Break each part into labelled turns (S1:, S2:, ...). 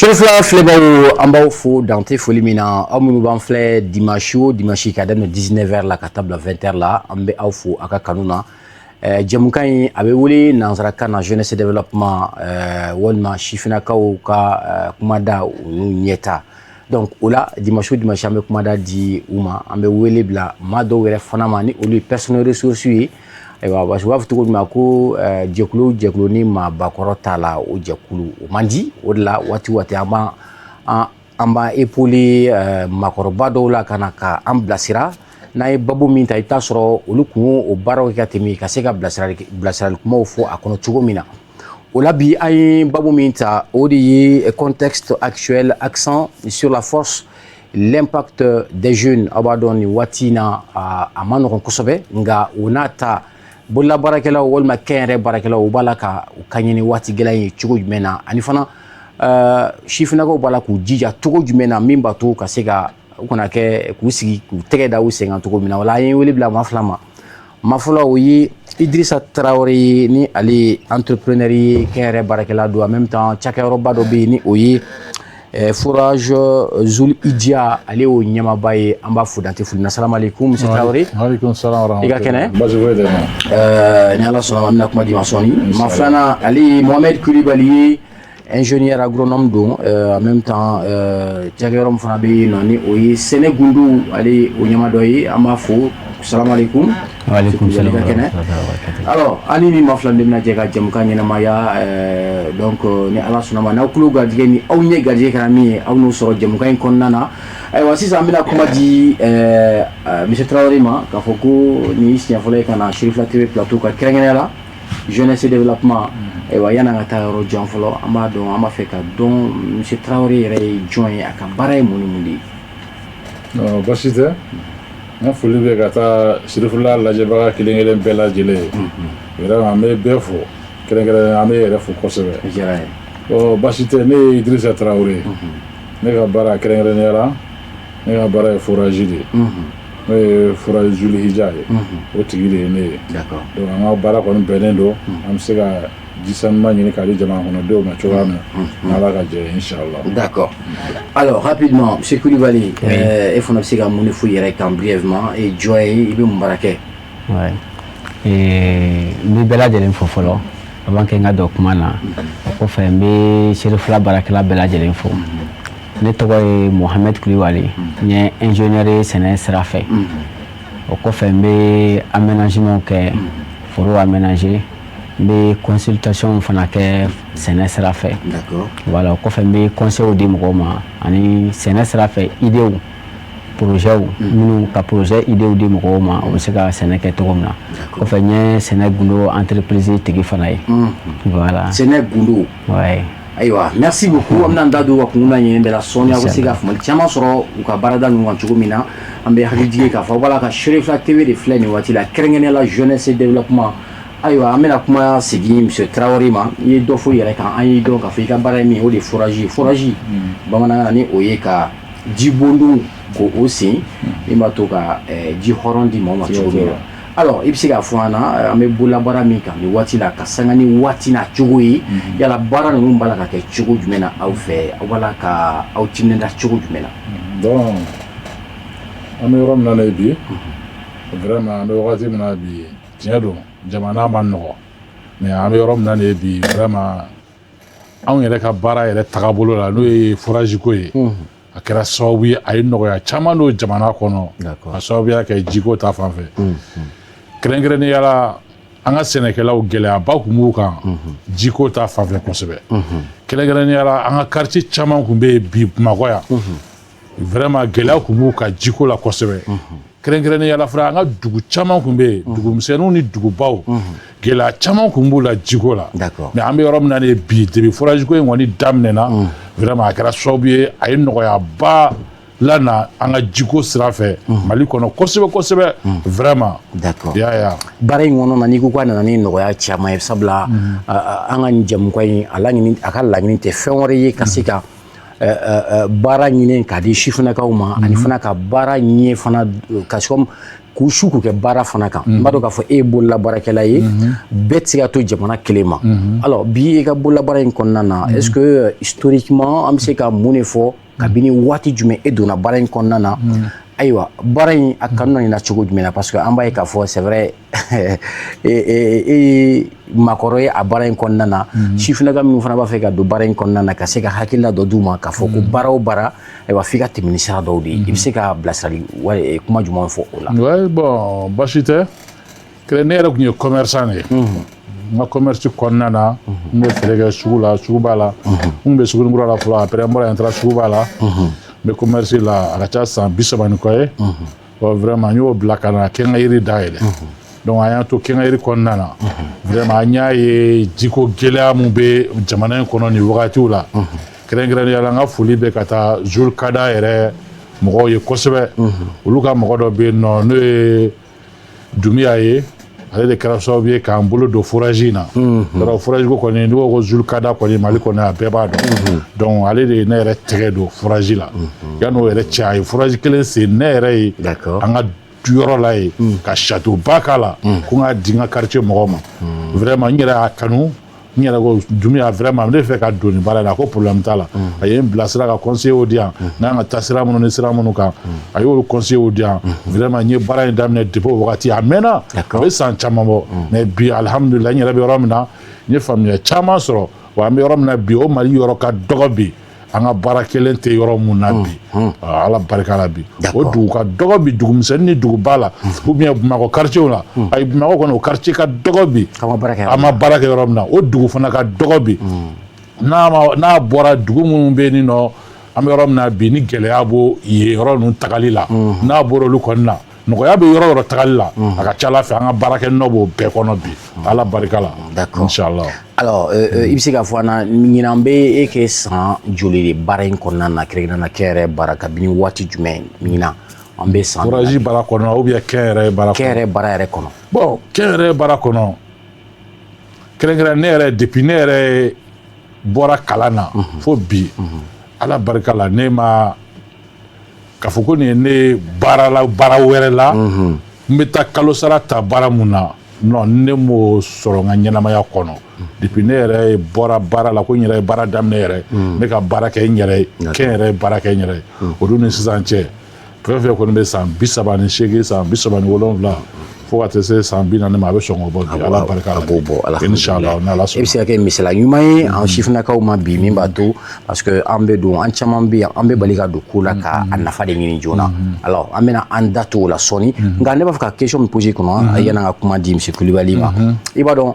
S1: Chef la fleba an b'aw fo dante foli min na aw minnu b'an filɛ dimanche o dimanche k'a daminɛ 19h la ka taa bila 20h la an bɛ aw fo a ka kanu na jɛmukan in a bɛ wele nansarakan na jeunesse développement walima sifinnakaw ka kumada u ɲɛta donc o la dimanche o dimanche an bɛ kumada di u ma an bɛ wele bila maa dɔw yɛrɛ fana ma ni olu ye personnel ressources ye ayiwa parce que u b'a fɔ cogo jumɛn ko jɛkulu jɛkulu ni maabakɔrɔ t'a la o jɛkulu o man di o de la waati waati an b'a épauler maakɔrɔba dɔw la ka na ka an bilasira n'a ye babu min ta i t'a sɔrɔ olu kun o baaraw kɛ ka tɛmɛ ka se ka bilasirali kumaw fɔ a kɔnɔ cogo min na o la bi an ye babu min ta o de ye contexte actuel accent sur la force l'impact des jeunes aw b'a dɔn nin waati in na a ma nɔgɔn kosɛbɛ nka o n'a ta bolola baarakɛlaw walima kɛnyɛrɛ baarakɛlaw u b'a la ka u ka ɲini waati gɛlɛn ye cogo jumɛn na ani fana sifinnakaw b'a la k'u jija cogo jumɛn na min b'a to ka se ka u kana kɛ k'u sigi k'u tɛgɛ da u sen kan cogo min na wala an ye wele bila maa fila ma maa fɔlɔ o ye Idrissa Traoré ye ni ale ye entrepreneur ye kɛnyɛrɛ baarakɛla don en même temps cakɛyɔrɔba dɔ bɛ yen ni o ye Forage Zul Idia ale y'o ɲɛmaaba ye an b'a fo dante foli na salamu aleykum monsieur Traoré.
S2: Waaleykum salam wa rahmatulah.
S1: I ka kɛnɛ.
S2: Baasi foyi tɛ n na.
S1: ni ala sɔnna an bɛna kuma di ma sɔnni maa filanan ale ye Mohamed Kulibali ye ingénieur agronome don en même temps cakɛyɔrɔ min fana bɛ yen nɔ ni o ye Sɛnɛ Gundu ale ye o ɲɛma dɔ ye an b'a fo salamu aleykum.
S3: Waaleykum salam.
S1: Alors ani ni maa fila de bɛna jɛ ka jɛmukan ɲɛnamaya donc ni ala sɔnna ma n'aw tulo garijɛgɛ ni aw ɲɛ garijɛgɛ kɛra min ye aw n'o sɔrɔ jɛmukan in kɔnɔna na ayiwa sisan an bɛna kuma di monsieur Traoré ma k'a fɔ ko nin siɲɛ fɔlɔ ye ka na Chérifla TV plateau ka kɛrɛnkɛrɛnya la jeunesse développement ayiwa yan'an ka taa yɔrɔ jan fɔlɔ an b'a dɔn an b'a fɛ ka dɔn monsieur Traoré yɛrɛ ye jɔn ye a ka baara ye mun ni mun de ye.
S2: Baasi tɛ n ka foli bɛ ka taa Chérifla lajɛbaga kelen kelen bɛɛ lajɛlen ye vraiment an bɛ bɛɛ fo kɛrɛnkɛrɛnnen an bɛ yɛrɛ fo kosɛbɛ.
S1: O diyara n ye.
S2: Baasi tɛ ne ye Idrissa Traoré ne ka baara kɛrɛnkɛrɛnnenya la ne ka baara ye forage de ye n'o ye Forage Zul Idia ye o tigi de ye ne ye
S1: d'accord
S2: donc an ka baara kɔni bɛnnen don an bɛ se ka ji sanuman ɲini k'a di jamana kɔnɔdenw ma cogoya min na n'Ala ka jɛ inchallah.
S1: D'accord. Alors rapidement monsieur Kulibali e fana bɛ se ka mun de fɔ i yɛrɛ kan brièvement e jɔn ye i bɛ mun baara kɛ.
S3: Ouais. N bɛ bɛɛ lajɛlen fo fɔlɔ avant que n ka don kuma na o kɔfɛ n bɛ Chérifla baarakɛla bɛɛ lajɛlen fo ne tɔgɔ ye Mohamed Kulibali n ye ingénieur ye sɛnɛ sira fɛ o kɔfɛ n bɛ aménagement kɛ foro aménager n bɛ consultation fana kɛ sɛnɛ sira fɛ voilà o kɔfɛ n bɛ conseil di mɔgɔw ma ani sɛnɛ sira fɛ idéw projet minnu ka projet idéw di mɔgɔw ma o bɛ se ka sɛnɛ kɛ cogo min na kɔfɛ n ye Sɛnɛ Gundu entreprise tigi fana ye voilà
S1: Sɛnɛ Gundu
S3: ouais
S1: ayiwa merci beaucoup an bɛna n da don u ka kunna ɲini bɛɛ la sɔɔni aw bɛ se ka faamuyali caman sɔrɔ u ka baarada ninnu kan cogo min na an bɛ hakili jigin k'a fɔ voilà ka Chérifla TV de filɛ nin waati la kɛrɛnkɛrɛnnenya la jeunesse développement ayiwa an bɛna kuma segin monsieur Traoré ma i ye dɔ fɔ i yɛrɛ kan an y'i dɔn k'a fɔ i ka baara ye min ye o de ye forage ye forage bamanankan na ni o ye ka jibondon ko o sen min b'a to ka ji hɔrɔn di maaw ma cogo min na alors i bɛ se k'a fɔ an na an bɛ bolola baara min kan nin waati la ka sanga ni waati n'a cogo ye yala baara ninnu b'a la ka kɛ cogo jumɛn na aw fɛ aw b'a la ka aw timinanja cogo jumɛn na.
S2: donc an bɛ yɔrɔ min na ne bi vraiment an bɛ wagati min na bi tiɲɛ don jamana ma nɔgɔ mais an bɛ yɔrɔ min na ne bi vraiment anw yɛrɛ ka baara yɛrɛ tagabolo la n'o ye forage ko ye a kɛra sababu ye a ye nɔgɔya caman don jamana kɔnɔ a sababuya kɛ jiko ta fan fɛ kɛrɛnkɛrɛnnenya la an ka sɛnɛkɛlaw gɛlɛyaba tun b'u kan jiko ta fan fɛ kosɛbɛ kɛrɛnkɛrɛnnenya la an ka quartier caman tun bɛ yen bi Bamakɔ yan vraiment gɛlɛya tun b'u kan jiko la kosɛbɛ kɛrɛnkɛrɛnnenya la fana an ka dugu caman tun bɛ yen dugumisɛnninw ni dugubaw gɛlɛya caman tun b'u la jiko la mais an bɛ yɔrɔ min na de bi depuis forage ko in kɔni daminɛna vraiment a kɛra sababu ye a ye nɔgɔyaba lana an ka jiko sira fɛ Mali kɔnɔ kosɛbɛ kosɛbɛ vraiment ya
S1: baara in kɔnɔ na n'i ko k'a nana ni nɔgɔya caman ye sabula an ka nin jɛmukan in a ka laɲini tɛ fɛn wɛrɛ ye ka se ka baara ɲini k'a di sifinnakaw ma ani fana ka baara ɲɛ fana ka comme k'u su k'u kɛ baara fana kan n b'a dɔn k'a fɔ e ye bolola baarakɛla ye bɛɛ tɛ se ka to jamana kelen ma alors bi e ka bolola baara in kɔnɔna na est ce que historiquement an bɛ se ka mun de fɔ kabini waati jumɛn e donna baara in kɔnɔna na ayiwa baara in a kanu nana cogo jumɛn na parce que an b'a ye k'a fɔ c'est vrai makɔrɔ ye a baara in kɔnɔna na sifinnaka minnu fana b'a fɛ ka don baara in kɔnɔna na ka se ka hakilila dɔ d'u ma k'a fɔ ko baara o baara ayiwa f'i ka tɛmɛ ni sira dɔw de ye i bɛ se ka bilasirali kuma jumɛn fɔ o la.
S2: oui bon baasi tɛ ne yɛrɛ tun ye commerçant de ye n ka commerce kɔnɔna na n bɛ feere kɛ sugu la sugu b'a la n bɛ Sugunikura la fɔlɔ après n bɔra yen n taara sugu b'a la n bɛ commerce la a ka ca san 30 ni kɔ ye vraiment n y'o bila ka na kɛ n ka yiri dayɛlɛ donc an y'a to kɛ n ka yiri kɔnɔna na vraiment an y'a ye jiko gɛlɛya min bɛ jamana in kɔnɔ nin wagatiw la kɛrɛnkɛrɛnnenya la n ka foli bɛ ka taa Zulkada yɛrɛ mɔgɔw ye kosɛbɛ olu ka mɔgɔ dɔ bɛ yen nɔ n'o ye Dumiya ye ale de kɛra sababu ye k'an bolo don foraji in na yɔrɔ foraji ko kɔni n'i ko ko Zulkada kɔni Mali kɔni a bɛɛ b'a dɔn donc ale de ye ne yɛrɛ tɛgɛ don foraji la yan'o yɛrɛ cɛ a ye foraji kelen sen ne yɛrɛ ye an ka yɔrɔ la ye ka château ba k'a la ko n k'a di n ka quartier mɔgɔw ma vraiment n yɛrɛ y'a kanu n yɛrɛ ko Dumiya vraiment ne fɛ ka don nin baara in na ko problème t'a la a ye n bilasira ka conseiller di yan n'an ka taa sira minnu ni sira minnu kan a y'olu conseiller di yan vraiment n ye baara in daminɛ depuis o wagati a mɛnna a bɛ san caman bɔ mais bi alhamdulillah n yɛrɛ bɛ yɔrɔ min na n ye faamuya caman sɔrɔ wa an bɛ yɔrɔ min na bi o Mali yɔrɔ ka dɔgɔ bi an ka baara kelen tɛ yɔrɔ mun na bi ala barika la bi o dugu ka dɔgɔ bi dugu misɛnnin ni duguba la ou bien Bamakɔ quartier la ayi Bamakɔ kɔnɔ o quartier ka dɔgɔ bi an ma baara kɛ yɔrɔ min na o dugu fana ka dɔgɔ bi n'a bɔra dugu minnu bɛ yen nɔ an bɛ yɔrɔ min na bi ni gɛlɛya b'o yen yɔrɔ ninnu tagali la n'a bɔra olu kɔni na nɔgɔya bɛ yɔrɔ yɔrɔ tagali la a ka ca Ala fɛ an ka baarakɛ nɔ b'o bɛɛ kɔnɔ bi ala barika la inchallah.
S1: Alors i bɛ se k'a fɔ an na ɲinan bɛ e kɛ san joli de baara in kɔnɔna na kɛrɛnkɛrɛnnenya kɛ yɛrɛ baara kabini waati jumɛn ɲinan an bɛ san
S2: foraji baara kɔnɔ ou bien kɛ yɛrɛ baara kɔnɔ
S1: kɛ yɛrɛ baara yɛrɛ kɔnɔ
S2: bon kɛ yɛrɛ baara kɔnɔ kɛrɛnkɛrɛn ne yɛrɛ depuis ne yɛrɛ bɔra kalan na fo bi ala barika la ne ma k'a fɔ ko nin ye ne baara wɛrɛ la n bɛ taa kalo sara ta baara mun na non ne m'o sɔrɔ n ka ɲɛnamaya kɔnɔ depuis ne yɛrɛ bɔra baara la ko n yɛrɛ ye baara daminɛ yɛrɛ ne ka baara kɛ n yɛrɛ ye kɛ n yɛrɛ ye baara kɛ n yɛrɛ ye o dun ni sisan cɛ fɛn fɛn kɔni bɛ san 38 san 37 fo ka taa se san 40 ma a bɛ sɔn k'o bɔ bi ala barika la
S1: b'o bɔ
S2: inchallah n'ala sɔnna
S1: e bɛ se ka kɛ misaliya ɲuman ye an sifinnakaw ma bi min b'a to parce que an bɛ don an caman bɛ yan an bɛ bali ka don ko la ka a nafa de ɲini joona alors an bɛna an da t'o la sɔɔni nka ne b'a fɛ ka question min poser kɔnɔ yan'an ka kuma di monsieur Kulibali ma i b'a dɔn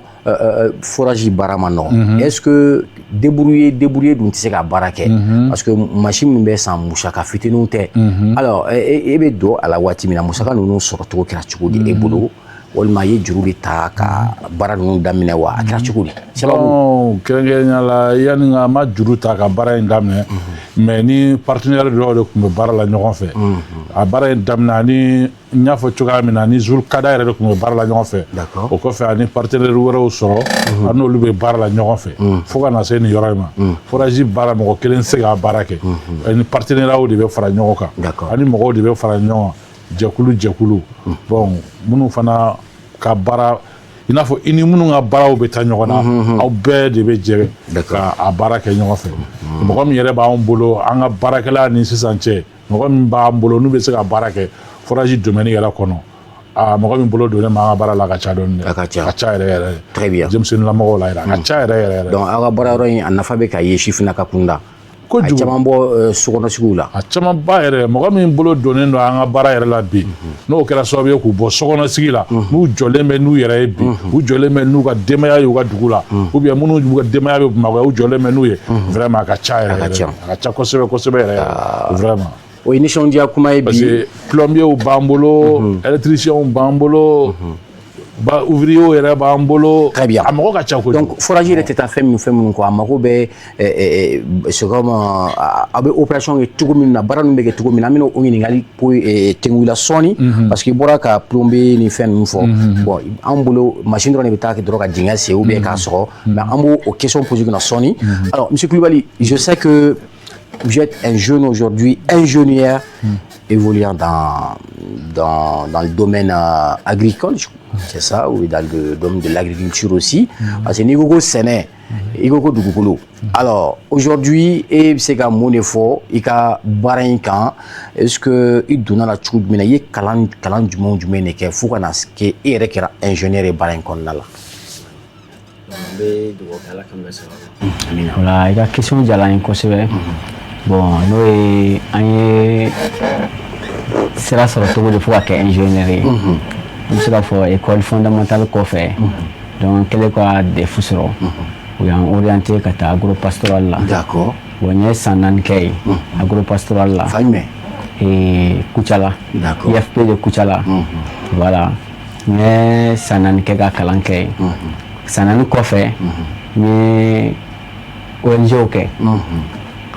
S1: forage baara ma nɔgɔn est ce que débrouiller dun tɛ se ka baara kɛ parce que machine min bɛ san musaka fitininw tɛ alors e bɛ don a la waati min na musaka ninnu sɔrɔ cogo kɛra cogo di e bolo walima ye juru de ta ka baara ninnu daminɛ wa a kɛra cogo di
S2: sababu kɛrɛnkɛrɛnnenya la yanni n ma juru ta ka baara in daminɛ mais ni partenaire dɔw de tun bɛ baara la ɲɔgɔn fɛ a baara in daminɛ ani n y'a fɔ cogoya min na ni Zulkada yɛrɛ de tun bɛ baara la ɲɔgɔn fɛ o kɔfɛ ani partenaire wɛrɛw sɔrɔ an n'olu bɛ baara la ɲɔgɔn fɛ fo ka na se nin yɔrɔ in ma foraji baara mɔgɔ kelen tɛ se ka baara kɛ ni partenaire de bɛ fara ɲɔgɔn kan ani mɔgɔw de bɛ fara ɲɔgɔn kan jɛkulu bon minnu fana ka baara i n'a fɔ i ni minnu ka baaraw bɛ taa ɲɔgɔn na aw bɛɛ de bɛ jɛ ka a baara kɛ ɲɔgɔn fɛ mɔgɔ min yɛrɛ b'an bolo an ka baarakɛla ni sisan cɛ mɔgɔ min b'an bolo n'u bɛ se ka baara kɛ foraji domaine yɛrɛ kɔnɔ mɔgɔ min bolo donnen b'an ka baara la a ka ca dɔɔni dɛ a ka ca yɛrɛ yɛrɛ
S1: très bien
S2: denmisɛnninlamɔgɔw la yɛrɛ a ka ca yɛrɛ yɛrɛ
S1: donc aw ka baara yɔrɔ in a nafa bɛ ka ye sifinnaka kunda a caman bɔ sokɔnɔsigiw la
S2: a caman ba yɛrɛ mɔgɔ min bolo donnen don an ka baara yɛrɛ la bi n'o kɛra sababu ye k'u bɔ sokɔnɔsigi la n'u jɔlen bɛ n'u yɛrɛ ye bi u jɔlen bɛ n'u ka denbaya ye u ka dugu la ou bien minnu ka denbaya bɛ Bamakɔ u jɔlen bɛ n'u ye vraiment a ka ca yɛrɛ a ka ca kosɛbɛ kosɛbɛ yɛrɛ vraiment
S1: o ye nisɔndiya kuma ye bi
S2: parce que plombiers b'an bolo électriciens b'an bolo ouvrier yɛrɛ b'an bolo
S1: très bien
S2: a mɔgɔ ka ca kojugu
S1: donc foraji yɛrɛ tɛ taa fɛn minnu kɔ a mago bɛ c'est comme a bɛ opération kɛ cogo min na baara ninnu bɛ kɛ cogo min na an bɛna o ɲininkali tɛngu la sɔɔni parce que i bɔra ka plombier ni fɛn ninnu fɔ bon an bolo machine dɔrɔn de bɛ taa dɔrɔn ka dingɛ sen ou bien k'a sɔgɔ mais an b'o question poser kunna sɔɔni alors monsieur Kulibali je sais que vous êtes un jeune aujourd'hui, ingénieur, évoluant dans le domaine agricole, c'est ça, ou dans le domaine de l'agriculture aussi. Parce que niveau Séné, alors aujourd'hui, et c'est comme mon effort, il y a barinkan, est-ce que il donne la chose de il calan du monde du mène qui faut qu'on a ce qui est ingénieur et barinkan là.
S3: Voilà, il y a question de la inconcevable. Bon, nous, c'est la sorte de fois qu'un ingénieur. Nous sommes pour école fondamentale qu'on fait. Donc, quel est quoi des fousseaux? Oui, on orienté à agro-pastoral là.
S1: D'accord.
S3: On est sans nankei, agro-pastoral là.
S1: Famille.
S3: Et Kuchala.
S1: D'accord.
S3: IFP de Kuchala. Voilà. Mais sans nankei à Kalankei. Sans nankei, mais ONG ok.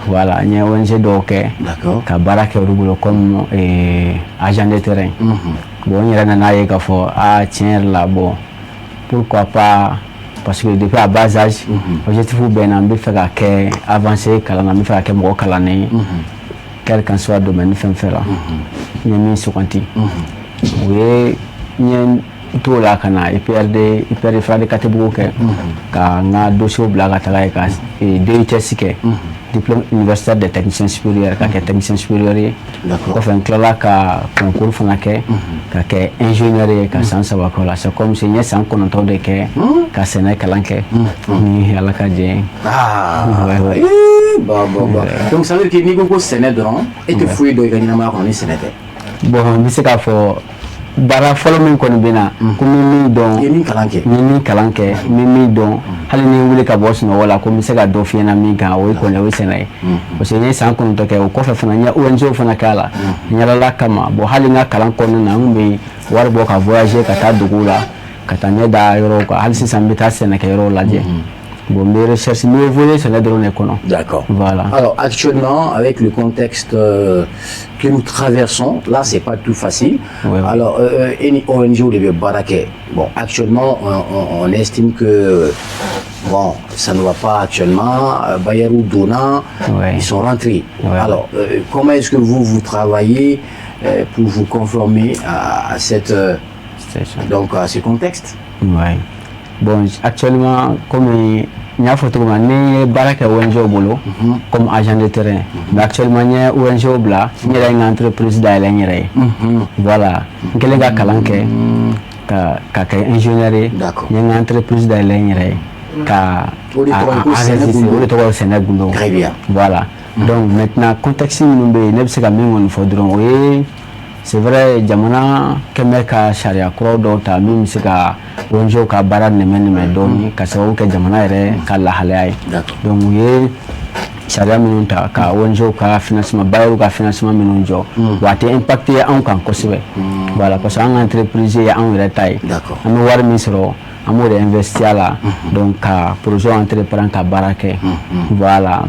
S3: Voilà, il y a ONG ok.
S1: D'accord.
S3: Kabara qui est comme agent de terrain. Bon, il y a un aïe qui fait ah tiens là bon. Pourquoi pas? Parce que depuis à bas âge, l'objectif est de faire avancer, de faire quel qu'en soit le domaine, faire là. Il y a mis sur quanti. Oui, il y a tout là qu'on a, il peut faire des catégories qu'on a dossier au blague à travailler et DUTS diplôme universitaire de technicien supérieur, qui est technicien supérieur, qu'on fait un classe là, concours fondateur, qui est ingénieur, qui est sans savoir quoi là. C'est comme si il y a 100 connotations de qui est né calanque, ni à la cadre.
S1: Ah, ouais. Donc ça veut dire que ni beaucoup sénat dedans, et que fouille de gagner ma on est sénateur.
S3: Bon, mais c'est qu'à faut bara folo min kono bina ko min don
S1: ni
S3: kalanke min don hali ni wuli ka boss no wala ko mi se ga do fi na min kan o ko ne o senai o se ni san kono to ke o ko fa fana nya ONG fana kala nya la kama bo hali nga kalan kono na ngbe war bo ka voyager ka ta dugula ka ta ne da yoro ko hali si sambi ta sene ka yoro laje. Bon, mes recherches, mes volets, c'est la drone économique.
S1: D'accord.
S3: Voilà.
S1: Alors, actuellement, avec le contexte que nous traversons, là, c'est pas tout facile.
S3: Ouais.
S1: Alors, ONG ou les baraquets, bon, actuellement, on estime que, bon, ça ne va pas actuellement. Bayerou, Dona, ils sont rentrés.
S3: Ouais.
S1: Alors, comment est-ce que vous travaillez pour vous conformer à cette, donc, à ce contexte?
S3: Ouais. Bon, actuellement, comme il y a photo ni baraka ONG au boulot comme agent de terrain. Mais actuellement, il y a ONG au blanc, il y a une entreprise d'ailleurs. Voilà. Quel est le calanque? Ingénieur. Il y a une entreprise d'ailleurs.
S1: Très bien.
S3: Voilà. Donc maintenant, contexte nous ne sait pas même oui. C'est vrai, jamana kemel ka sharia kuro do ta min sika wonjo ka baran ne men me doni ka sawu ke jamana ere ka la halai donc ye sharia minun ta ka wonjo ka financement bayo ka financement minun jo wate impacté an kan kosebe voilà parce que en entreprise ya an ere tai am war misro am de investir là donc ka projet entreprendre ka barake voilà.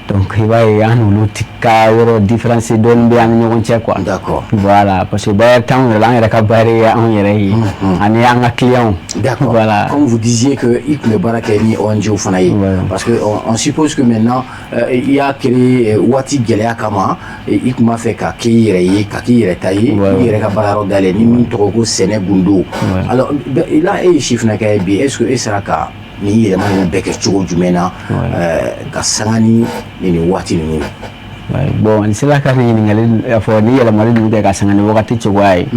S3: Donc il va y avoir une différence de quoi.
S1: D'accord.
S3: Voilà, parce que
S1: d'accord. Voilà. Comme vous disiez que il barakeni onjo fanaï, parce que on suppose que maintenant il y a créé Wati Gelea Kama et il m'a fait kakiri taillé, il y a bararo d'aller ni trop Sénégundo. Alors là et chiffre n'a qu'à est-ce que sera ni yɛlɛma ninnu bɛɛ kɛ cogo jumɛn na ka sanga ni nin waati ninnu.
S3: Bon c'est là ka ɲininkali fɔ ni yɛlɛmali ninnu kɛ ka sanga ni wagati cogoya ye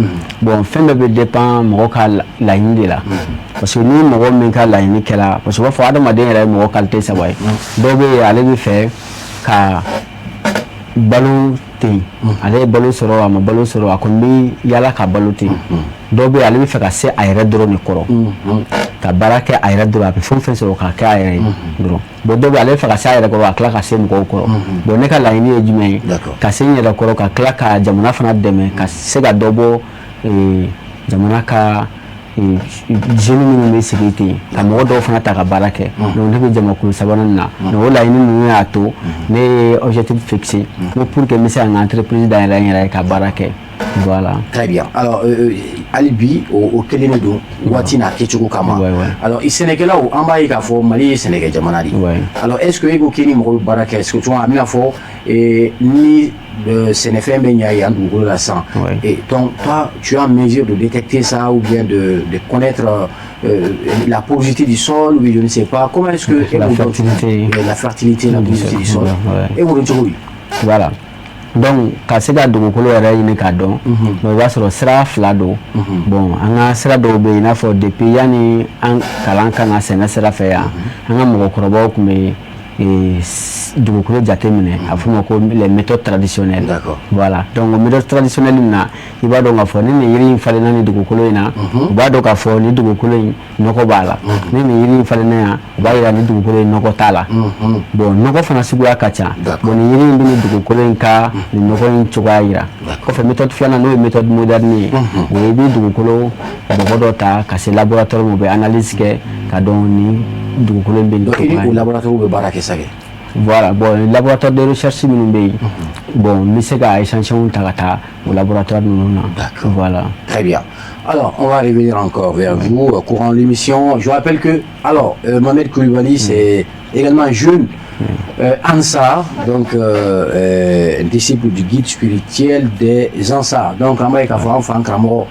S3: bon fɛn bɛɛ bɛ dépend mɔgɔ ka laɲini de la parce que ni mɔgɔ min ka laɲini kɛla parce que u b'a fɔ adamaden yɛrɛ ye mɔgɔ qualité saba ye dɔw bɛ yen ale bɛ fɛ ka balo ten ale ye balo sɔrɔ a ma balo sɔrɔ a kɔni bɛ yala ka balo ten dɔw bɛ yen ale bɛ fɛ ka se a yɛrɛ dɔrɔn de kɔrɔ ka baara kɛ a yɛrɛ dɔrɔn a bɛ fɛn fɛn sɔrɔ ka kɛ a yɛrɛ ye dɔrɔn bon dɔw bɛ yen ale bɛ fɛ ka se a yɛrɛ kɔrɔ ka tila ka se mɔgɔw kɔrɔ bon ne ka laɲini ye jumɛn ye ka se n yɛrɛ kɔrɔ ka tila ka jamana fana dɛmɛ ka se ka dɔ bɔ jamana ka jeune minnu bɛ sigi ten ka mɔgɔ dɔw fana ta ka baara kɛ donc ne bɛ jamakulu sabanan na donc o laɲini ninnu y'a to ne ye objectif fixé ko pour que n bɛ se ka n ka entreprise dayɛlɛ n yɛrɛ ye ka baara kɛ voilà.
S1: Très bien. Alors Alibi au kelen de don waati n'a kɛcogo kama alors sɛnɛkɛlaw an b'a ye k'a fɔ Mali ye sɛnɛkɛ jamana de alors est-ce que e ko k'i ni mɔgɔ bɛ baara kɛ est-ce que a bɛna fɔ ni sɛnɛfɛn bɛ ɲa yan dugukolo la sisan et donc toi tu as en mesure de détecter ça ou bien de connaître la porosité du sol ou je ne sais pas comment est-ce que
S3: la fertilité
S1: la porosité du sol et vous le dites
S3: voilà. Donc ka se ka dugukolo yɛrɛ ɲini k'a dɔn mais o b'a sɔrɔ sira fila don bon an ka sira dɔw bɛ yen i n'a fɔ depuis yanni an kalan kan ka sɛnɛ sira fɛ yan an ka mɔgɔkɔrɔbaw tun bɛ dugukolo jate minɛ a fɔ o ma ko les méthodes traditionnelles voilà donc o méthode traditionnelle in na i b'a dɔn k'a fɔ ni nin yiri in falenna ni dugukolo in na u b'a dɔn k'a fɔ ni dugukolo in nɔgɔ b'a la ni nin yiri in falenna yan u b'a yira ni dugukolo in nɔgɔ t'a la bon nɔgɔ fana suguya ka ca bon nin yiri in bɛ nin dugukolo in ka nin nɔgɔ in cogoya yira kɔfɛ méthode filanan n'o ye méthode moderne ye o ye i bɛ dugukolo bɔgɔ dɔ ta ka se laboratoire ma u bɛ analyse kɛ ka dɔn ni dugukolo in bɛ nin cogoya
S1: donc laboratoire bɛ baara kɛ sa kɛ
S3: voilà bon laboratoire de recherche minnu bɛ yen bon n bɛ se ka échantillon ta ka taa au laboratoire ninnu na voilà.
S1: Très bien. Alors, on va revenir encore vers vous courant l'émission. Je rappelle que, alors, Mohamed Koulibaly, c'est également jeune Ansar, donc disciple du guide spirituel des Ansar. Donc, en vrai, quand on fait un cramoro,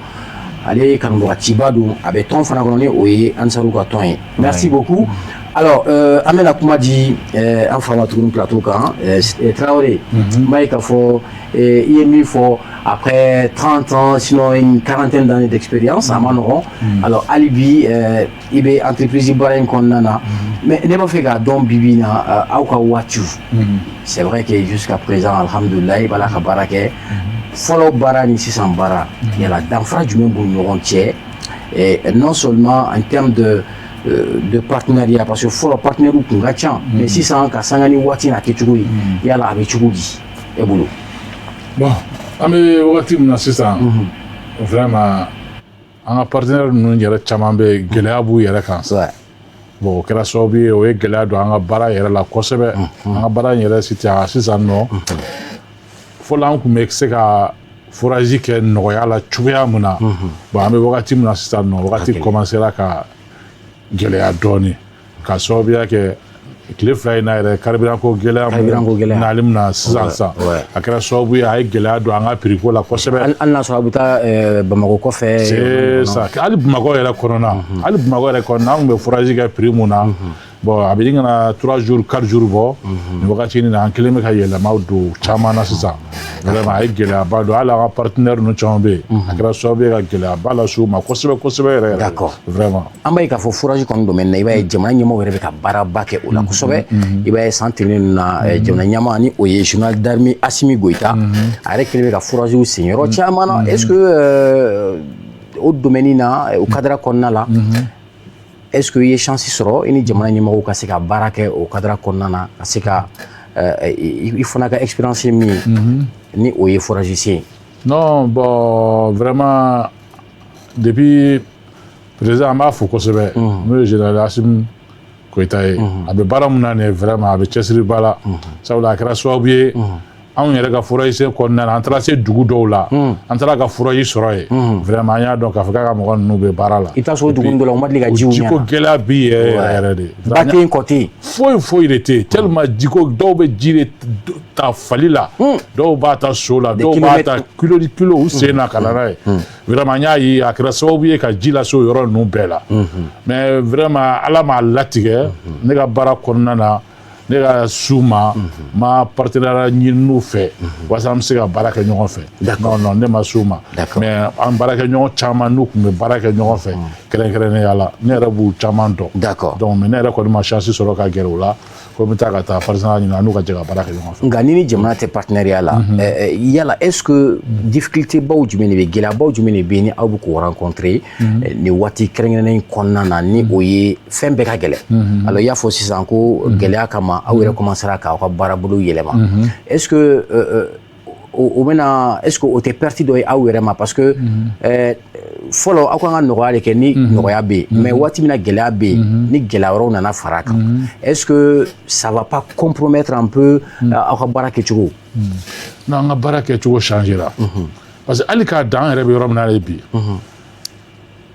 S1: allez, quand on va Tibadou, avec ton fanagonné, oui, Ansarou Katon. Merci beaucoup. Alors, Amel Akouma dit, en formateur plateau, Traoré, Maïka Fo, IMI Fo, après 30 ans, sinon une quarantaine d'années d'expérience à Manoron. Alors, Alibi, il est entreprise Ibrahim Kondana, mais il n'a pas fait qu'Adon Bibina, Aouka Watu. C'est vrai que jusqu'à présent, Alhamdoulilah, il va la Kabarake. Follow Barani, si sans Bara, il y a la danfra du même bon et non seulement en termes de partenariat parce que faut le partenaire ou kungacha mais si ça en kasangani wati na ketugui yala avec chugugi et boulot
S2: bon ami wati na sisa vraiment un partenaire nous yara chaman be gɛlɛya b'u yɛrɛ kan bon o kɛra sababu ye o ye gɛlɛya don an ka baara yɛrɛ la kosɛbɛ an ka baara yɛrɛ sisan nɔ fɔlɔ an kun bɛ se ka foraji kɛ nɔgɔya la cogoya min na bon an bɛ wagati min na sisan nɔ wagati commencera ka gɛlɛya dɔɔni ka sababuya kɛ tile fila in na yɛrɛ carburant ko gɛlɛya n'ale min na sisan a kɛra sababu ye a ye gɛlɛya don an ka prix ko la kosɛbɛ
S1: hali n'a sɔrɔ a bɛ taa Bamakɔ kɔfɛ
S2: c'est ça hali Bamakɔ yɛrɛ kɔnɔna an tun bɛ foraji kɛ prix mun na bon a bɛ ɲini ka na 3 jours 4 jours bɔ nin wagati in na an kelen bɛ ka yɛlɛmaw don caman na sisan vraiment a ye gɛlɛyaba don hali an ka partenaire ninnu caman bɛ yen a kɛra sababu ye ka gɛlɛyaba lase u ma kosɛbɛ kosɛbɛ yɛrɛ
S1: d'accord
S2: vraiment
S1: an b'a ye k'a fɔ foraji kɔni domaine na i b'a ye jamana ɲɛmaaw yɛrɛ bɛ ka baaraba kɛ o la kosɛbɛ i b'a ye san tɛmɛnen ninnu na jamana ɲɛmaa ni o ye général d'armée Assimi Goïta a yɛrɛ kelen bɛ ka forajiw sen yɔrɔ caman na est-ce que o domaine na o cadre kɔnɔna la est-ce que il y a chance sɔrɔ i ni jamana ɲɛmɔgɔw ka se ka baara kɛ o cadre kɔnɔna na ka se ka i fana ka expérience min ye ni o ye foragicien
S2: non bon vraiment depuis président an b'a fo kosɛbɛ n'o ye général Assimi Goïta ye a bɛ baara mun na nin ye vraiment a bɛ cɛsiriba la sabula a kɛra sababu ye anw yɛrɛ ka foragicien kɔnɔna na an taara se dugu dɔw la an taara ka foraji sɔrɔ yen vraiment an y'a dɔn k'a fɔ k'a ka mɔgɔ ninnu bɛ baara la
S1: i t'a sɔrɔ dugu dɔ la u ma deli ka jiw ɲɛna
S2: jiko gɛlɛya bi yɛrɛ de
S1: ba tɛ yen kɔ tɛ yen
S2: foyi de tɛ yen tellement jiko dɔw bɛ ji de ta fali la dɔw b'a ta so la dɔw b'a ta kilo u sen na ka na n'a ye vraiment n y'a ye a kɛra sababu ye ka ji lase o yɔrɔ ninnu bɛɛ la mais vraiment ala m'a latigɛ ne ka baara kɔnɔna na ne ka su ma partenariat ɲininiw fɛ walasa an bɛ se ka baara kɛ ɲɔgɔn fɛ non ne ma s'u ma mais an baarakɛɲɔgɔn caman n'u tun bɛ baara kɛ ɲɔgɔn fɛ kɛrɛnkɛrɛnnenya la ne yɛrɛ b'u caman dɔn donc mais ne yɛrɛ kɔni ma chance sɔrɔ ka gɛrɛ o la ko n bɛ taa ka taa partenariat ɲini an n'u ka jɛ ka baara kɛ ɲɔgɔn fɛ
S1: nka ni ni jamana tɛ partenariat la yala est-ce que difficulté baw jumɛn de bɛ gɛlɛya baw jumɛn de bɛ yen ni aw bɛ k'o rencontrer nin waati kɛrɛnkɛrɛnnen kɔnɔna na ni o ye fɛn bɛɛ ka gɛlɛn alors i y'a fɔ sisan ko gɛlɛya kama aw yɛrɛ commencera k'aw ka baarabolo yɛlɛma est-ce que o bɛna est-ce que o tɛ perte dɔ ye aw yɛrɛ ma parce que fɔlɔ aw kan ka nɔgɔya de kɛ ni nɔgɔya bɛ yen mais waati min na gɛlɛya bɛ yen ni gɛlɛya wɛrɛw nana fara kan est-ce que ça va pas compromettre un peu aw ka baara kɛcogo
S2: non an ka baara kɛcogo changera parce que hali k'a dan an yɛrɛ bɛ yɔrɔ min na bi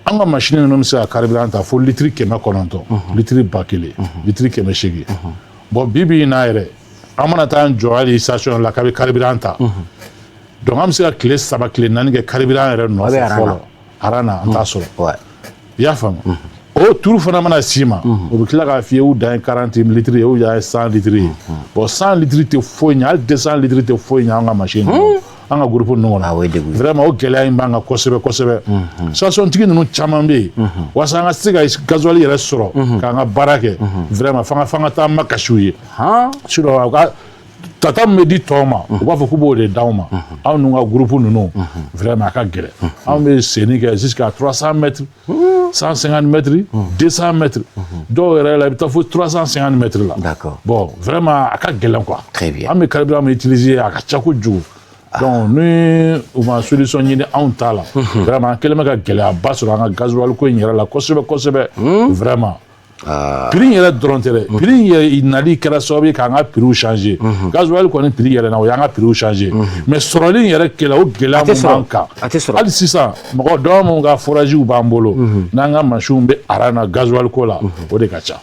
S2: an ka machine ninnu bɛ se ka carburant ta fo litiri 900 litiri 1000 litiri 800 bon bi in na yɛrɛ an mana taa an jɔ hali station la k'a bɛ carburant ta donc an bɛ se ka tile 3 tile 4 kɛ carburant yɛrɛ nɔfɛ fɔlɔ aran na an t'a sɔrɔ i y'a faamu o turu fana mana s'i ma o bɛ tila k'a f'i ye u dan ye 40 litiri ye u dan ye 100 litiri ye bon 100 litiri tɛ foyi ɲɛ hali 200 litiri tɛ foyi ɲɛ an ka machine ninnu an ka groupe ninnu kɔnɔ vraiment o gɛlɛya in b'an kan kosɛbɛ kosɛbɛ station tigi ninnu caman bɛ yen walasa an ka se ka gasoil yɛrɛ sɔrɔ k'an ka baara kɛ vraiment f'an ka taa makasi u ye sinon tata min bɛ di tɔw ma u b'a fɔ k'u b'o de d'anw ma anw n'u ka groupe ninnu vraiment a ka gɛlɛn anw bɛ senni kɛ jusqu'à 300 mètres 150 mètres 200 mètres dɔw yɛrɛ la i bɛ taa fo 350 mètres la bon vraiment a ka gɛlɛn quoi an bɛ carburant min utiliser a ka ca kojugu donc ni u ma solution ɲini anw ta la vraiment an kɛlen bɛ ka gɛlɛyaba sɔrɔ an ka gasoil ko in yɛrɛ la kosɛbɛ kosɛbɛ vraiment prix yɛrɛ dɔrɔn tɛ dɛ prix yɛrɛ nali kɛra sababu ye k'an ka prix changer gasoil kɔni prix yɛrɛ na o y'an ka prix changer mais sɔrɔli yɛrɛ kɛla o gɛlɛya min b'an kan hali sisan mɔgɔ dɔw minnu ka forage b'an bolo n'an ka machine bɛ aran na gasoil ko la o de ka ca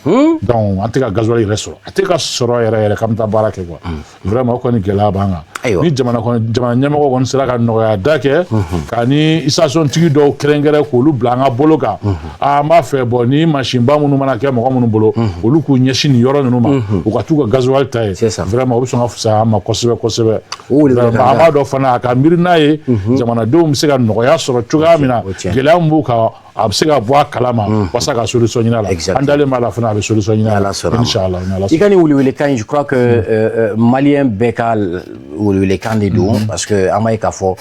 S2: donc an tɛ ka gasoil yɛrɛ sɔrɔ a tɛ ka sɔrɔ yɛrɛ k'an bɛ taa baara kɛ quoi vraiment o kɔni gɛlɛya b'an kan ni jamana ɲɛmɔgɔ kɔni sera ka nɔgɔya da kɛ ka ni station tigi dɔw kɛrɛnkɛrɛn k'olu bila an ka bolo kan an b'a fɛ bon ni machine ba minnu mana kɛ mɔgɔ minnu bolo olu k'u ɲɛsin nin yɔrɔ ninnu ma u ka t'u ka gasoil ta ye vraiment o bɛ sɔn ka fisaya an ma kosɛbɛ kosɛbɛ an b'a dɔn fana a ka miiri n'a ye jamanadenw bɛ se ka nɔgɔya sɔrɔ cogoya min na gɛlɛya min b'u kan a bɛ se ka bɔ a kalama walasa ka solution ɲini a la an dalen b'a la fana a bɛ solution ɲini a la inchallah
S1: i ka nin welewelekan in je crois que maliyɛn bɛɛ ka welewelekan de don parce que an b'a ye k'a fɔ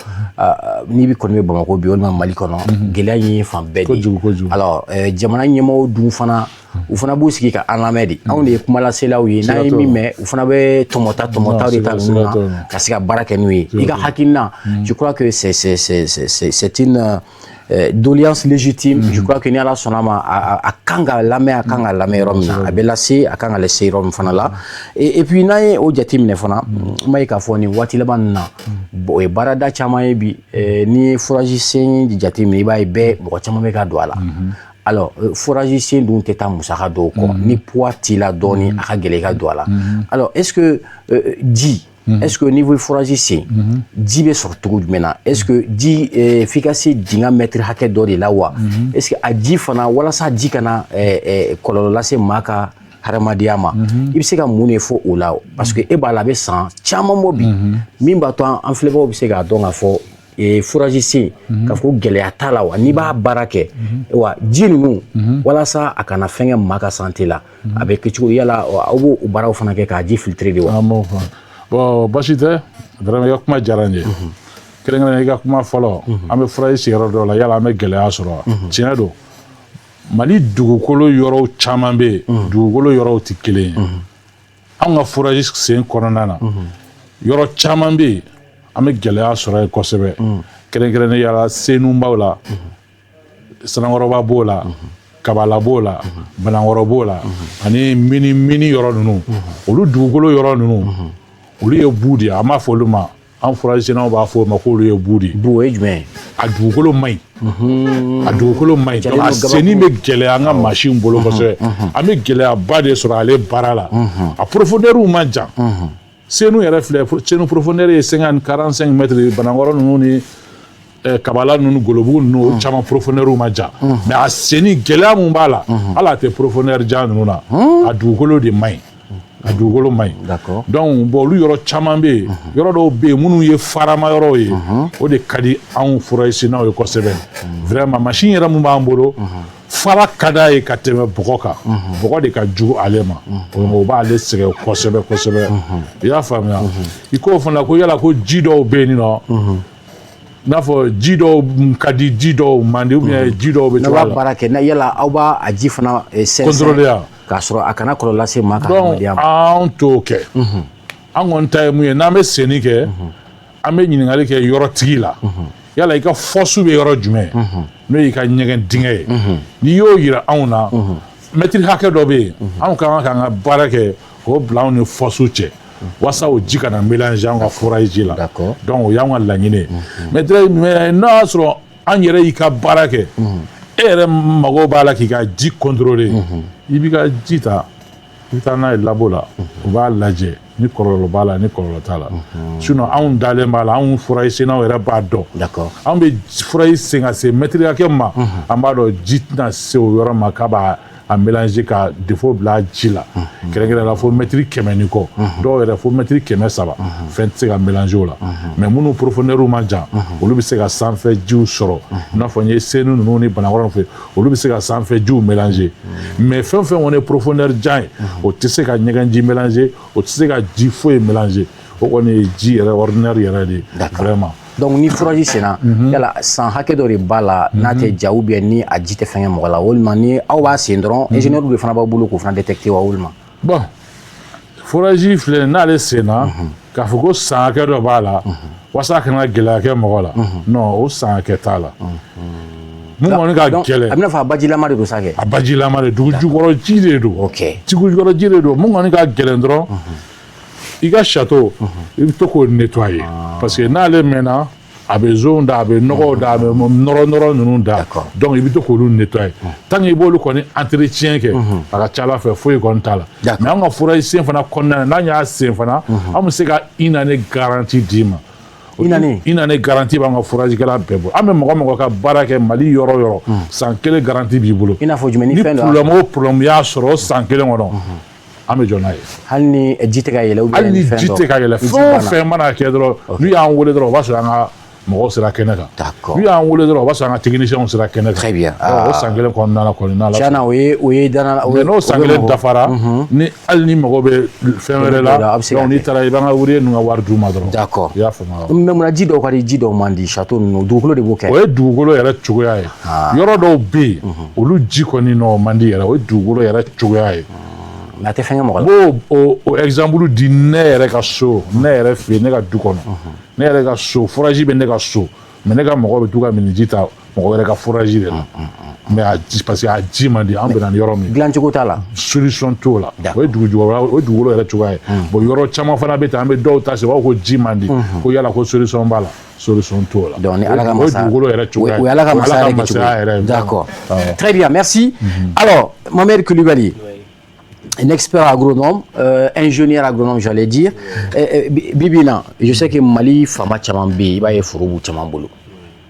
S1: n'i bɛ kɔni bɛ Bamako bi walima Mali kɔnɔ gɛlɛya in ye fan bɛɛ de ye alors jamana ɲɛmɔgɔw dun fana u fana b'u sigi ka an lamɛn de anw de ye kumalaselaw ye n'an ye min mɛn u fana bɛ tɔmɔtaw de ta ninnu na ka se ka baara kɛ n'u ye i ka hakilina je crois que c'est une doléance légitime je crois que ni ala sɔnna ma a kan ka lamɛn a kan ka lamɛn yɔrɔ min na a bɛ lase a kan ka lase yɔrɔ min fana la et puis n'an ye o jate minɛ fana n b'a ye k'a fɔ nin waati laban ninnu na o ye baarada caman ye bi ni ye foraji sen jate minɛ i b'a ye bɛɛ mɔgɔ caman bɛ ka don a la alors foraji sen dun tɛ taa musaka dɔw kɔ ni poids t'i la dɔɔni a ka gɛlɛn i ka don a la alors est-ce que ji est-ce que niveau forage sen ji bɛ sɔrɔ cogo jumɛn na est-ce que ji f'i ka se dingɛ mètre hakɛ dɔ de la wa est-ce que a ji fana walasa ji kana kɔlɔlɔ lase maa ka hadamadenya ma i bɛ se ka mun de fɔ o la parce que e b'a la a bɛ san caman bɔ bi min b'a to an filɛbagaw bɛ se k'a dɔn k'a fɔ forage sen k'a fɔ ko gɛlɛya t'a la wa n'i b'a baara kɛ wa ji ninnu walasa a kana fɛn kɛ maa ka santé la a bɛ kɛ cogo yala aw b'o baaraw fana kɛ k'a ji filtrer de wa.
S2: bon basi tɛ vraiment i ka kuma diyara n ye kɛrɛnkɛrɛnnen i ka kuma fɔlɔ an bɛ foraji sigiyɔrɔ dɔw la yala an bɛ gɛlɛya sɔrɔ wa tiɲɛ don Mali dugukolo yɔrɔw caman bɛ yen dugukolo yɔrɔw tɛ kelen ye anw ka foraji sen kɔnɔna na yɔrɔ caman bɛ yen an bɛ gɛlɛya sɔrɔ yen kosɛbɛ kɛrɛnkɛrɛnnen yala Senu b'o la Sanakɔrɔba b'o la Kabala b'o la Banankɔrɔ b'o la ani mini yɔrɔ ninnu olu dugukolo yɔrɔ ninnu olu ye bu de ye an b'a fɔ olu ma an foraginaw b'a fɔ o ma k'olu ye bu de ye.
S1: Bu o ye jumɛn ye.
S2: a dugukolo man ɲi a dugukolo man ɲi a senni bɛ gɛlɛya an ka mansin bolo kosɛbɛ an bɛ gɛlɛyaba de sɔrɔ ale baara la a profondeur man jan Senu yɛrɛ filɛ Senu profondeur ye 45 mètres Banankɔrɔ ninnu ni Kabala ninnu Golobugu ninnu caman profondeur ma jan mais a senni gɛlɛya mun b'a la hali a tɛ profondeur jan ninnu na a dugukolo de man ɲi a dugukolo man ɲi donc bon olu yɔrɔ caman bɛ yen yɔrɔ dɔw bɛ yen minnu ye farama yɔrɔw ye o de ka di anw foraginaw ye kosɛbɛ vraiment machine yɛrɛ mun b'an bolo fara ka d'a ye ka tɛmɛ bɔgɔ kan bɔgɔ de ka jugu ale ma o b'ale sɛgɛn kosɛbɛ kosɛbɛ i y'a faamuya i k'o fana ko yala ko ji dɔw bɛ yen nɔ n'a fɔ ji dɔw ka di ji dɔw man di ou bien ji dɔw bɛ cogoya la.
S1: n'aw b'a baara kɛ yala aw b'a a ji fana sɛnsɛn
S2: contrôler
S1: k'a sɔrɔ a kana kɔlɔlɔ lase maa ka hadamadenya ma.
S2: donc an t'o kɛ an kɔni ta ye mun ye n'an bɛ senni kɛ an bɛ ɲininkali kɛ yɔrɔtigi la yala i ka force bɛ yɔrɔ jumɛn n'o y'i ka ɲɛgɛn dingɛ ye n'i y'o yira anw na mètre hakɛ dɔ bɛ yen anw ka kan k'an ka baara kɛ k'o bila anw ni force cɛ walasa o ji kana mélanger an ka forage la donc o y'an ka laɲini ye mais n'a y'a sɔrɔ an yɛrɛ y'i ka baara kɛ e yɛrɛ mago b'a la k'i ka ji contrôler i b'i ka ji ta i bɛ taa n'a ye labo la u b'a lajɛ ni kɔlɔlɔ b'a la ni kɔlɔlɔ t'a la sinon anw dalen b'a la anw forager sennaw yɛrɛ b'a dɔn anw bɛ forager sen ka se mètre hakɛ ma an b'a dɔn ji tɛna se o yɔrɔ ma k'a b'a a mélanger ka défaut bila ji la kɛrɛnkɛrɛnnenya la fo mètre 100 ni kɔ dɔw yɛrɛ fo mètre 300 fɛn tɛ se ka mélanger o la mais minnu profondeur ma jan olu bɛ se ka sanfɛ jiw sɔrɔ i n'a fɔ n ye Senu ninnu ni Banakɔrɔ fɛ olu bɛ se ka sanfɛ jiw mélanger mais fɛn o fɛn kɔni ye profondeur jan ye o tɛ se ka ɲɛgɛn ji mélanger o tɛ se ka ji foyi mélanger o kɔni ye ji yɛrɛ ordinaire yɛrɛ de ye vraiment.
S1: Donc ni foraji senna yala san hakɛ dɔ de b'a la n'a tɛ ja ou bien ni a ji tɛ fɛngɛ mɔgɔ la walima ni aw b'a sen dɔrɔn ingénieur de fana b'a bolo k'o fana détecter wa walima.
S2: Bon foraji filɛ n'ale senna k'a fɔ ko san hakɛ dɔ b'a la walasa a kana gɛlɛya kɛ mɔgɔ la non o san hakɛ t'a la mun kɔni ka gɛlɛn
S1: a bɛna fɔ a bajilama de don sa kɛ.
S2: a bajilama de don dugujukɔrɔ ji de don dugujukɔrɔ ji de don mun kɔni ka gɛlɛn dɔrɔn i ka château i bɛ to k'o nettoyer parce que n'ale mɛnna a bɛ zone da a bɛ nɔgɔw da a bɛ nɔrɔ ninnu da donc i bɛ to k'olu nettoyer tant que i b'olu kɔni entretien kɛ a ka ca Ala fɛ foyi kɔni t'a la mais an ka foraji sen fana kɔnɔna na n'an y'a sen fana an bɛ se ka une année garantie d'i ma une année garantie b'an ka foragikɛla bɛɛ bolo an bɛ mɔgɔ mɔgɔ ka baara kɛ Mali yɔrɔ o yɔrɔ san kelen garantie b'i bolo
S1: i n'a fɔ jumɛn ni fɛn dɔ
S2: ni problème o problème y'a sɔrɔ san kelen kɔnɔ an bɛ jɔ n'a ye
S1: hali ni ji tɛ ka yɛlɛ
S2: hali ni ji tɛ ka yɛlɛ fɛn o fɛn mana kɛ dɔrɔn n'u y'an wele dɔrɔn o b'a sɔrɔ an ka mɔgɔw sera kɛnɛ kan n'u y'an wele dɔrɔn o b'a sɔrɔ an ka techniciens sera kɛnɛ kan
S1: très bien
S2: o san kelen kɔnɔna la kɔni n'Ala
S1: tiɲɛna o ye dana
S2: mais n'o san kelen dafara ni hali ni mago bɛ fɛn wɛrɛ la donc n'i taara i b'an ka ouvrier ninnu ka wari d'u ma dɔrɔn
S1: d'accord
S2: i y'a faamu
S1: mais munna ji dɔw ka di ji dɔw man di château ninnu dugukolo de b'o kɛ
S2: o ye dugukolo yɛrɛ cogoya ye yɔrɔ dɔw bɛ yen olu ji kɔni nɔ man di yɛrɛ o ye dugukolo yɛrɛ cogoya ye
S1: mais a tɛ fɛngɛ mɔgɔ la
S2: n b'o o exemple di ne yɛrɛ ka so ne yɛrɛ fɛ ne ka du kɔnɔ ne yɛrɛ ka so foraji bɛ ne ka so mais ne ka mɔgɔ bɛ to ka mini ji ta mɔgɔ wɛrɛ ka foraji de la mais a ji parce que a ji man di an bɛna ni yɔrɔ min
S1: dilancogo t'a la
S2: solution t'o la o ye dugukolo yɛrɛ cogoya ye bon yɔrɔ caman fana bɛ ten an bɛ dɔw ta se u b'a fɔ ko ji man di ko yala ko solution b'a la solution t'o la
S1: donc ni Ala ka masa
S2: o ye dugukolo yɛrɛ cogoya ye
S1: o ye Ala ka masaya yɛrɛ d'accord très bien merci alors Mohamed Coulibaly un expert agronome, ingénieur agronome, j'allais dire. Bibina, je sais que Mali fama caman bɛ yen, i b'a ye foro b'u caman bolo.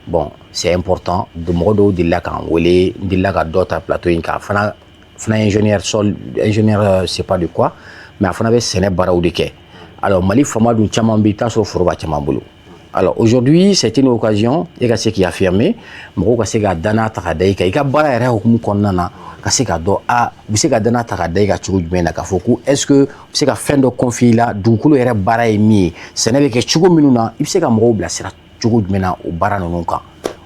S1: Bon, c'est important de mɔgɔ dɔw delila k'an wele, n delila ka dɔ ta plateau in kan. Fana ingénieur sol, ingénieur c'est pas de quoi, mais a fana bɛ sɛnɛ baaraw de kɛ. Alors Mali fama dun caman bɛ yen, i t'a sɔrɔ foro b'a caman bolo. Alors aujourd'hui, c'est une occasion, i ka se k'i affirmer, mɔgɔw ka se ka danaya ta ka da i kan. I ka baara yɛrɛ hukumu kɔnɔna na. Ka se ka dɔn u bɛ se ka danaya ta ka da i kan cogo jumɛn na k'a fɔ ko est-ce que u bɛ se ka fɛn dɔ confier i la dugukolo yɛrɛ baara ye min ye sɛnɛ bɛ kɛ cogo minnu na i bɛ se ka mɔgɔw bilasira cogo jumɛn na o baara ninnu kan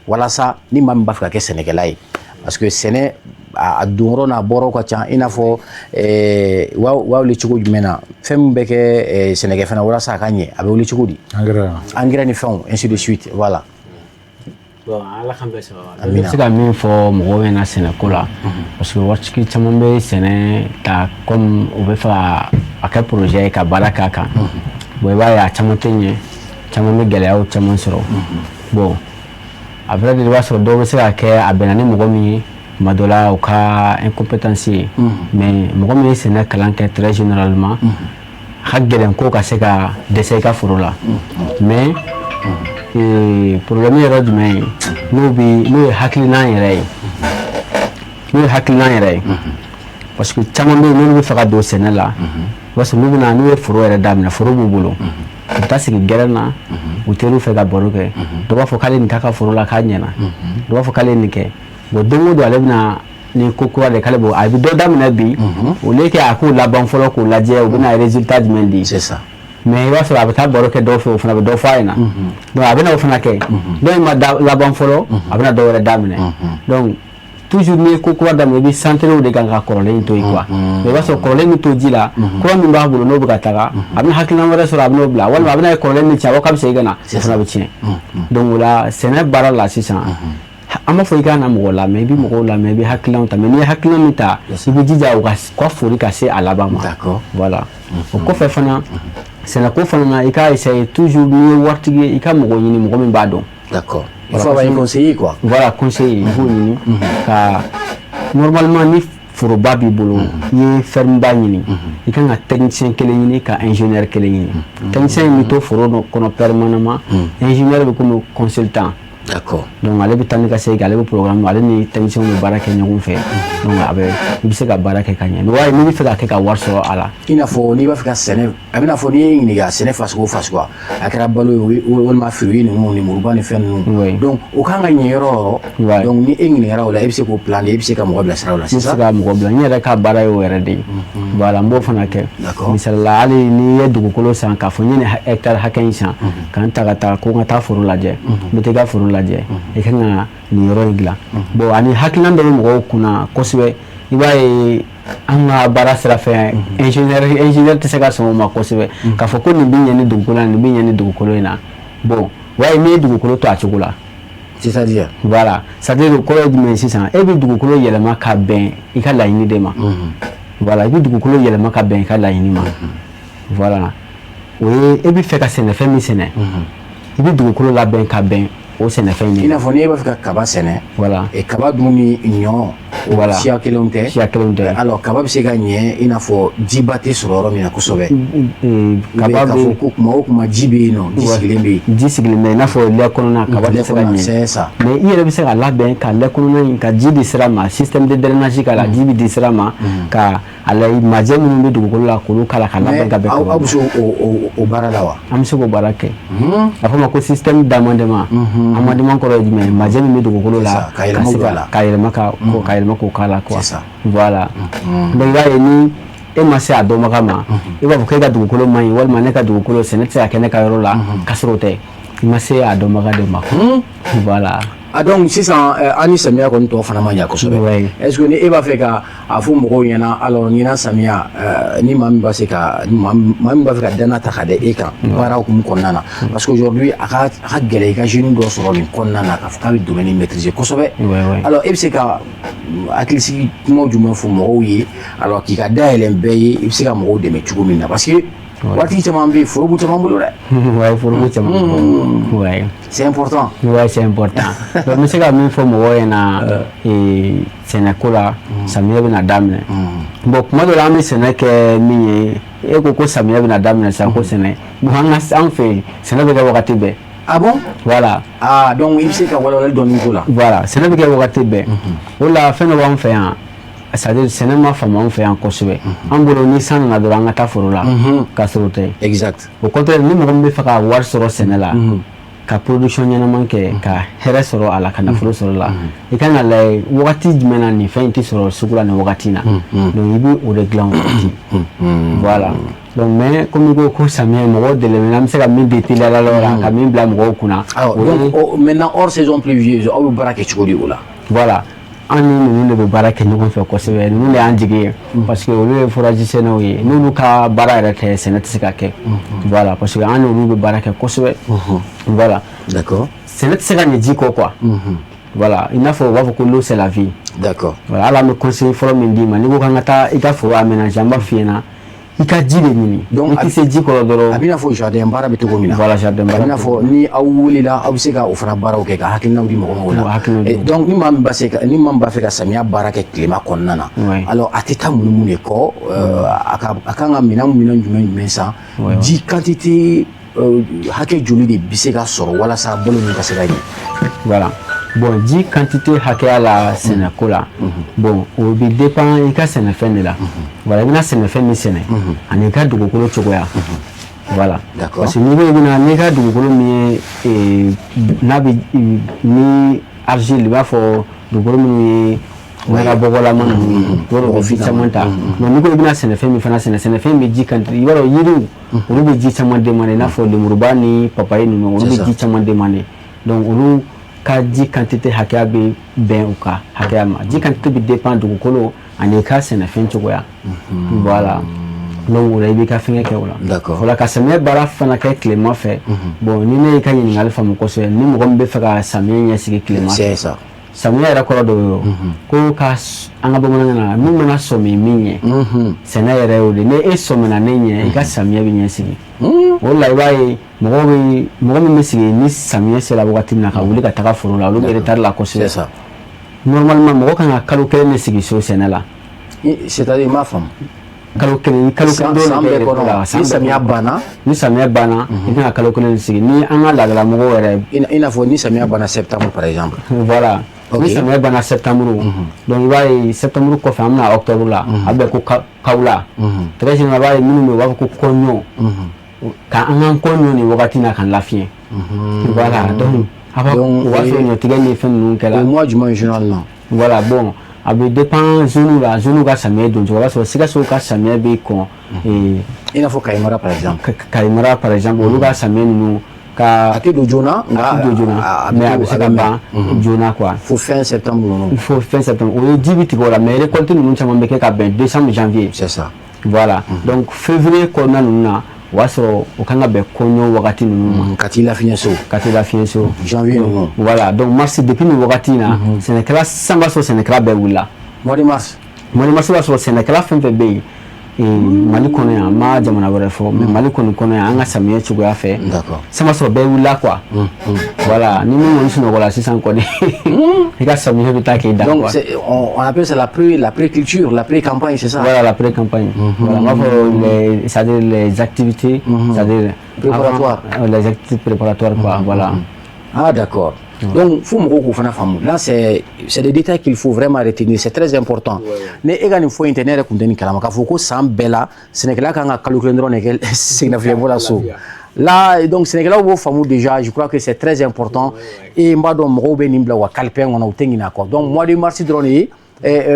S1: walasa ni maa min b'a fɛ ka kɛ sɛnɛkɛla ye parce que sɛnɛ a donyɔrɔ n'a bɔyɔrɔ ka ca i n'a fɔ wa wuli cogo jumɛn na fɛn min bɛ kɛ sɛnɛkɛ fana walasa a ka ɲɛ a bɛ wuli cogo di engrais ni fɛnw ainsi de suite voilà.
S3: Bon, Ala k'an bɛɛ sɔrɔ. N bɛ se ka min fɔ mɔgɔw ɲɛna sɛnɛko la parce que waritigi caman bɛ sɛnɛ ta comme u bɛ fɛ a kɛ projet ye ka baara k'a kan bon i b'a ye a caman tɛ ɲɛ caman bɛ gɛlɛyaw caman sɔrɔ bon a vrai dire i b'a sɔrɔ dɔw bɛ se ka kɛ a bɛnna ni mɔgɔ min ye tuma dɔ la u ka incompétence ye mais mɔgɔ min ye sɛnɛ kalan kɛ très généralement a ka gɛlɛn ko ka se ka dɛsɛ i ka foro la mais problème yɛrɛ jumɛn ye n'o ye hakilina yɛrɛ ye parce que caman bɛ yen n'olu bɛ fɛ ka don sɛnɛ la parce que n'u ye foro yɛrɛ daminɛ foro b'u bolo u bɛ taa sigi gɛrɛn na u teriw fɛ ka baro kɛ dɔ b'a fɔ k'ale nin k'a ka foro la k'a ɲɛna dɔ b'a fɔ k'ale nin kɛ bon don o don ale bɛna ni ko kura de k'ale bɔ a bɛ dɔ daminɛ bi au lieu que a k'u laban fɔlɔ k'u lajɛ u bɛna résultat jumɛn di c'est ça. Mais il va falloir que baro kɛ dɔw fɛ o fana bɛ dɔ fɔ a ɲɛna donc a bɛna o fana kɛ dɔw in ma laban fɔlɔ a bɛna dɔ wɛrɛ daminɛ donc toujours ni ko kura daminɛ i bɛ centre de kan ka kɔrɔlen to yen quoi mais i b'a sɔrɔ kɔrɔlen min to ji la kura min b'a bolo n'o bɛ ka taga a bɛna hakilina wɛrɛ sɔrɔ a bɛ n'o bila walima a bɛna ye kɔrɔlen min cɛ a b'a bɛ segin ka na o fana bɛ tiɲɛ donc o la sɛnɛ baara la sisan an b'a fɔ i ka na mɔgɔ lamɛn i bɛ mɔgɔw lamɛn i bɛ hakilinaw ta mais n'i ye hakilina min ta i bɛ jija u ka fori ka se a laban ma voilà o kɔfɛ fana sɛnɛko fana na i ka essayer toujours n'i ye waritigi ye i ka mɔgɔ ɲini mɔgɔ min b'a dɔn
S1: d'accord il faut avoir un conseiller quoi
S3: voilà conseiller i b'o ɲini ka normalement ni foroba b'i bolo i ye ferme ba ɲini i kan ka technicien kelen ɲini ka ingénieur kelen ɲini technicien in bɛ to foro kɔnɔ permanemment ingénieur bɛ komi consultant
S1: d'accord
S3: donc ale bɛ taa ni ka segin ale bɛ programme ale ni technicien bɛ baara kɛ ɲɔgɔn fɛ donc i bɛ se ka baara kɛ ka ɲɛ mais wa n'i bɛ fɛ ka kɛ ka wari sɔrɔ a la
S1: i n'a fɔ n'i b'a fɛ ka sɛnɛ a bɛna fɔ n'i ye ɲininka sɛnɛ fasugu o fasugu a kɛra balo ye walima feere ninnu lemuruba ni fɛn ninnu donc o kan ka ɲɛ yɔrɔ yɔrɔ donc ni e ɲininkara o la i bɛ se k'o plan de i bɛ se ka mɔgɔ bilasira o la sisan.
S3: i bɛ se ka mɔgɔ bila n yɛrɛ ka baara ye o yɛrɛ de ye voilà n b'o fana kɛ misali la hali n'i ye dugukolo san k'a fɔ n ye nin hectare hakɛ in san ka n ta ka taa ko n ka taa foro lajɛ n bɛ taa i ka foro lajɛ i kan ka nin yɔrɔ in dilan bon ani hakilina dɔ bɛ mɔgɔw kunna kosɛbɛ i b'a ye an ka baara sira fɛ ingénieur tɛ se ka sɔn o ma kosɛbɛ k'a fɔ ko nin bɛ ɲɛ ni dugukolo la nin bɛ ɲɛ ni dugukolo in na bon wa n'i ye dugukolo to a cogo la
S1: c'est-à-dire
S3: voilà c'est-à-dire kɔrɔ ye jumɛn ye sisan e bɛ dugukolo yɛlɛma ka bɛn i ka laɲini de ma voilà i bɛ dugukolo yɛlɛma ka bɛn i ka laɲini ma voilà o ye e bɛ fɛ ka sɛnɛfɛn min sɛnɛ i bɛ dugukolo labɛn ka bɛn o sɛnɛfɛn
S1: in n'a fɔ n'e b'a fɛ ka kaba sɛnɛ
S3: voilà
S1: kaba dun ni ɲɔ
S3: voilà
S1: siya kelenw tɛ alors kaba bɛ se ka ɲɛ i n'a fɔ jiba tɛ sɔrɔ yɔrɔ min na kosɛbɛ kaba bɛ fɔ ko kuma o kuma ji bɛ yen nɔ ji sigilen bɛ yen
S3: ji sigilen bɛ i n'a fɔ lɛ kɔnɔna kaba tɛ se ka ɲɛ mais i yɛrɛ bɛ se ka labɛn ka lɛ kɔnɔna in ka ji di sira ma système de drainage k'a la ji bɛ di sira ma ka a la majɛ minnu bɛ dugukolo la k'olu k'a la ka labɛn ka bɛn kaba ma
S1: aw bɛ se o baara la wa
S3: an bɛ se k'o baara kɛ a fɔ ma ko système d'amendement amendement kɔrɔ ye jumɛn majɛ min bɛ dugukolo la ka yɛlɛma k'o k'a la quoi voilà donc i b'a ye ni e ma se a dɔnbaga ma i b'a fɔ k'e ka dugukolo man ɲi walima ne ka dugukolo sɛnɛ tɛ se ka kɛ ne ka yɔrɔ la k'a sɔrɔ o tɛ i ma se a dɔnbaga de ma voilà
S1: donc sisan an ni samiya kɔni tɔ fana ma ɲɛ kosɛbɛ est ce que ni e b'a fɛ ka a fɔ mɔgɔw ɲɛna alors ɲinan samiya ni maa min b'a fɛ ka dana ta ka da e kan baara hukumu kɔnɔna na parce que aujourd'hui a ka gɛlɛ i ka jeune dɔ sɔrɔ nin kɔnɔna na k'a fɔ k'a bɛ domaine maîtriser kosɛbɛ alors e bɛ se ka hakilisigi kumaw jumɛn fɔ mɔgɔw ye alors k'i ka dayɛlɛ bɛɛ ye i bɛ se ka mɔgɔw dɛmɛ cogo min na parce que waati caman bɛ yen foro b'u caman bolo dɛ.
S3: ouais foro caman bolo ouais
S1: c'est important.
S3: ouais c'est important donc n bɛ se ka min fɔ mɔgɔw ɲɛna sɛnɛko la samiyɛ bɛna daminɛ bon kuma dɔ la an bɛ sɛnɛ kɛ min ye e ko samiyɛ bɛna daminɛ sisan ko sɛnɛ bon an fɛ yen sɛnɛ bɛ kɛ wagati bɛɛ.
S1: ah bon
S3: voilà
S1: donc i bɛ se ka walawalali dɔɔni k'o la.
S3: voilà sɛnɛ bɛ kɛ wagati bɛɛ o la fɛn dɔ b'an fɛ yan c'est-à-dire sɛnɛ ma faamu an fɛ yan kosɛbɛ an bolo ni san nana dɔrɔn an ka taa foro la k'a sɔrɔ o tɛ
S1: exact
S3: au contraire ni mɔgɔ min bɛ fɛ ka wari sɔrɔ sɛnɛ la ka production ɲɛnama kɛ ka hɛrɛ sɔrɔ a la ka nafolo sɔrɔ la i kan ka lajɛ wagati jumɛn na nin fɛn in tɛ sɔrɔ sugu la nin wagati in na donc i bɛ o de dilan o wagati voilà donc mais comme i ko samiyɛ mɔgɔw dɛmɛ an bɛ se ka min di teliyala la ka min bila mɔgɔw kunna
S1: donc maintenant hors saison pluvieuse aw bɛ baara kɛ cogo di o la
S3: voilà an ni ninnu de bɛ baara kɛ ɲɔgɔn fɛ kosɛbɛ ninnu de y'an jigi ye parce que olu ye foraji sɛnɛw ye n'olu ka baara yɛrɛ tɛ sɛnɛ tɛ se ka kɛ voilà parce que an n'olu bɛ baara kɛ kosɛbɛ voilà
S1: d'accord
S3: sɛnɛ tɛ se ka ɲɛ ji kɔ quoi voilà i n'a fɔ u b'a fɔ ko l'eau c'est la vie
S1: d'accord
S3: voilà hali an bɛ conseil fɔlɔ min d'i ma n'i ko k'an ka taa i ka foro aménager an b'a f'i ɲɛna i ka ji de ɲini donc i tɛ se ji kɔrɔ dɔrɔn
S1: a bɛ i n'a fɔ jardin baara bɛ cogo min na
S3: voilà jardin baara
S1: a bɛ i n'a fɔ ni aw wulila aw bɛ se ka o fana baaraw kɛ ka hakilinaw di mɔgɔ ma o la donc ni maa min b'a fɛ ka samiya baara kɛ tilema kɔnɔna na alors a tɛ taa munumunu de kɔ a kan ka minɛn jumɛn san ji quantité hakɛ joli de bɛ se ka sɔrɔ walasa balo min ka se ka ɲɛ
S3: voilà bon ji quantité hakɛya la sɛnɛko la bon o bɛ dépend i ka sɛnɛfɛn de la voilà i bɛna sɛnɛfɛn min sɛnɛ ani i ka dugukolo cogoya voilà parce que n'i ko i bɛna n'i ka dugukolo min ye n'a bɛ ni argile i b'a fɔ dugukolo minnu ye ɲagabɔgɔlama ninnu ye yɔrɔ bɛ ji caman ta mais n'i ko i bɛna sɛnɛfɛn min fana sɛnɛ sɛnɛfɛn bɛ ji quantité i b'a dɔn yiriw olu bɛ ji caman demander i n'a fɔ lemuruba ni papaye ninnu olu bɛ ji caman demander donc olu ka ji quantité hakɛya bɛ bɛn u ka hakɛya ma ji quantité bɛ dépend dugukolo ani ka sɛnɛfɛn cogoya voilà donc o la i b'i ka fɛngɛ kɛ o la
S1: d'accord
S3: o la ka samiyɛ baara fana kɛ tilema fɛ bon ni ne y'i ka ɲininkali faamu kosɛbɛ ni mɔgɔ min bɛ fɛ ka samiyɛ ɲɛsigi tilema
S1: c'est
S3: fɛ
S1: ça
S3: samiyɛ yɛrɛ kɔrɔ dɔ ye o ko ka an ka bamanankan na min mana sɔmi min ɲɛ sɛnɛ yɛrɛ y'o de ni e sɔmina ne ɲɛ i ka samiyɛ bɛ ɲɛsigi o la i b'a ye mɔgɔ min bɛ sigi ni samiyɛ sera wagati min na ka wuli ka taga foro la olu bɛ retard la kosɛbɛ
S1: c'est ça
S3: normalement mɔgɔ kan ka kalo kelen de sigi so sɛnɛ la
S1: c'est-à-dire ma femme
S3: kalo kelen
S1: san bɛɛ kɔnɔ ni samiya banna
S3: ni samiya banna i kan ka kalo kelen de sigi ni an ka laadala mɔgɔw yɛrɛ
S1: i n'a fɔ ni samiya banna septembre par exemple
S3: voilà ni samiya banna septembre donc i b'a ye septembre kɔfɛ an bɛna octobre la a bɛ ko kawula très général i b'a ye minnu bɛ yen u b'a fɔ ko kɔɲɔ ka an k'an kɔɲɔ nin wagati na k'an lafiɲɛ voilà donc a b'a o b'a sɔrɔ ɲɔtigɛ ni fɛn ninnu kɛra
S1: o mois jumɛn général la
S3: voilà bon a bɛ dépend zone la zone ka samiyɛ don cogo o b'a sɔrɔ Sikaso ka samiyɛ bɛ kɔn
S1: i n'a fɔ Kayi Mara par exemple
S3: Kayi Mara par exemple olu ka samiyɛ ninnu ka
S1: a tɛ don joona
S3: mais a bɛ se ka ban joona quoi
S1: fo fin septembre ninnu
S3: fo fin septembre o ye ji bɛ tigɛ o la mais récolte ninnu caman bɛ kɛ ka bɛn décembre janvier
S1: c'est ça
S3: voilà donc février kɔnɔna ninnu na o b'a sɔrɔ o kan ka bɛn kɔɲɔ wagati ninnu ma
S1: ka t'i lafiɲɛ so janvier ninnu
S3: voilà donc mars depuis nin wagati in na sɛnɛkɛla sisan b'a sɔrɔ sɛnɛkɛla bɛɛ wulila
S1: mois de mars
S3: b'a sɔrɔ sɛnɛkɛla fɛn fɛn bɛ yen Mali kɔnɔ yan ma jamana wɛrɛ fɔ mais Mali kɔni kɔnɔ yan an ka samiyɛ cogoya fɛ sisan b'a sɔrɔ bɛɛ wulila quoi voilà ni min kɔni sunɔgɔ la sisan kɔni i ka samiyɛ bɛ taa k'i da
S1: donc on appelle ça la pré-culture la pré-campagne c'est ça
S3: voilà la pré-campagne voilà on va faire c'est-à-dire les activités c'est-à-dire
S1: préparatoires
S3: les activités préparatoires quoi voilà
S1: ah d'accord donc faut mɔgɔw k'o fana faamu là c'est des détails qu'il faut vraiment retenir c'est très important ne e ka nin fɔ in tɛ ne yɛrɛ tun tɛ nin kalama k'a fɔ ko san bɛɛ la sɛnɛkɛla kan ka kalo kelen dɔrɔn de kɛ sɛnɛfiɲɛbɔ la so là donc sɛnɛkɛlaw b'o faamu déjà je crois que c'est très important et n b'a dɔn mɔgɔw bɛ nin bila u ka calepin kɔnɔ u tɛ ɲinɛ a kɔ donc mois de mars dɔrɔn de ye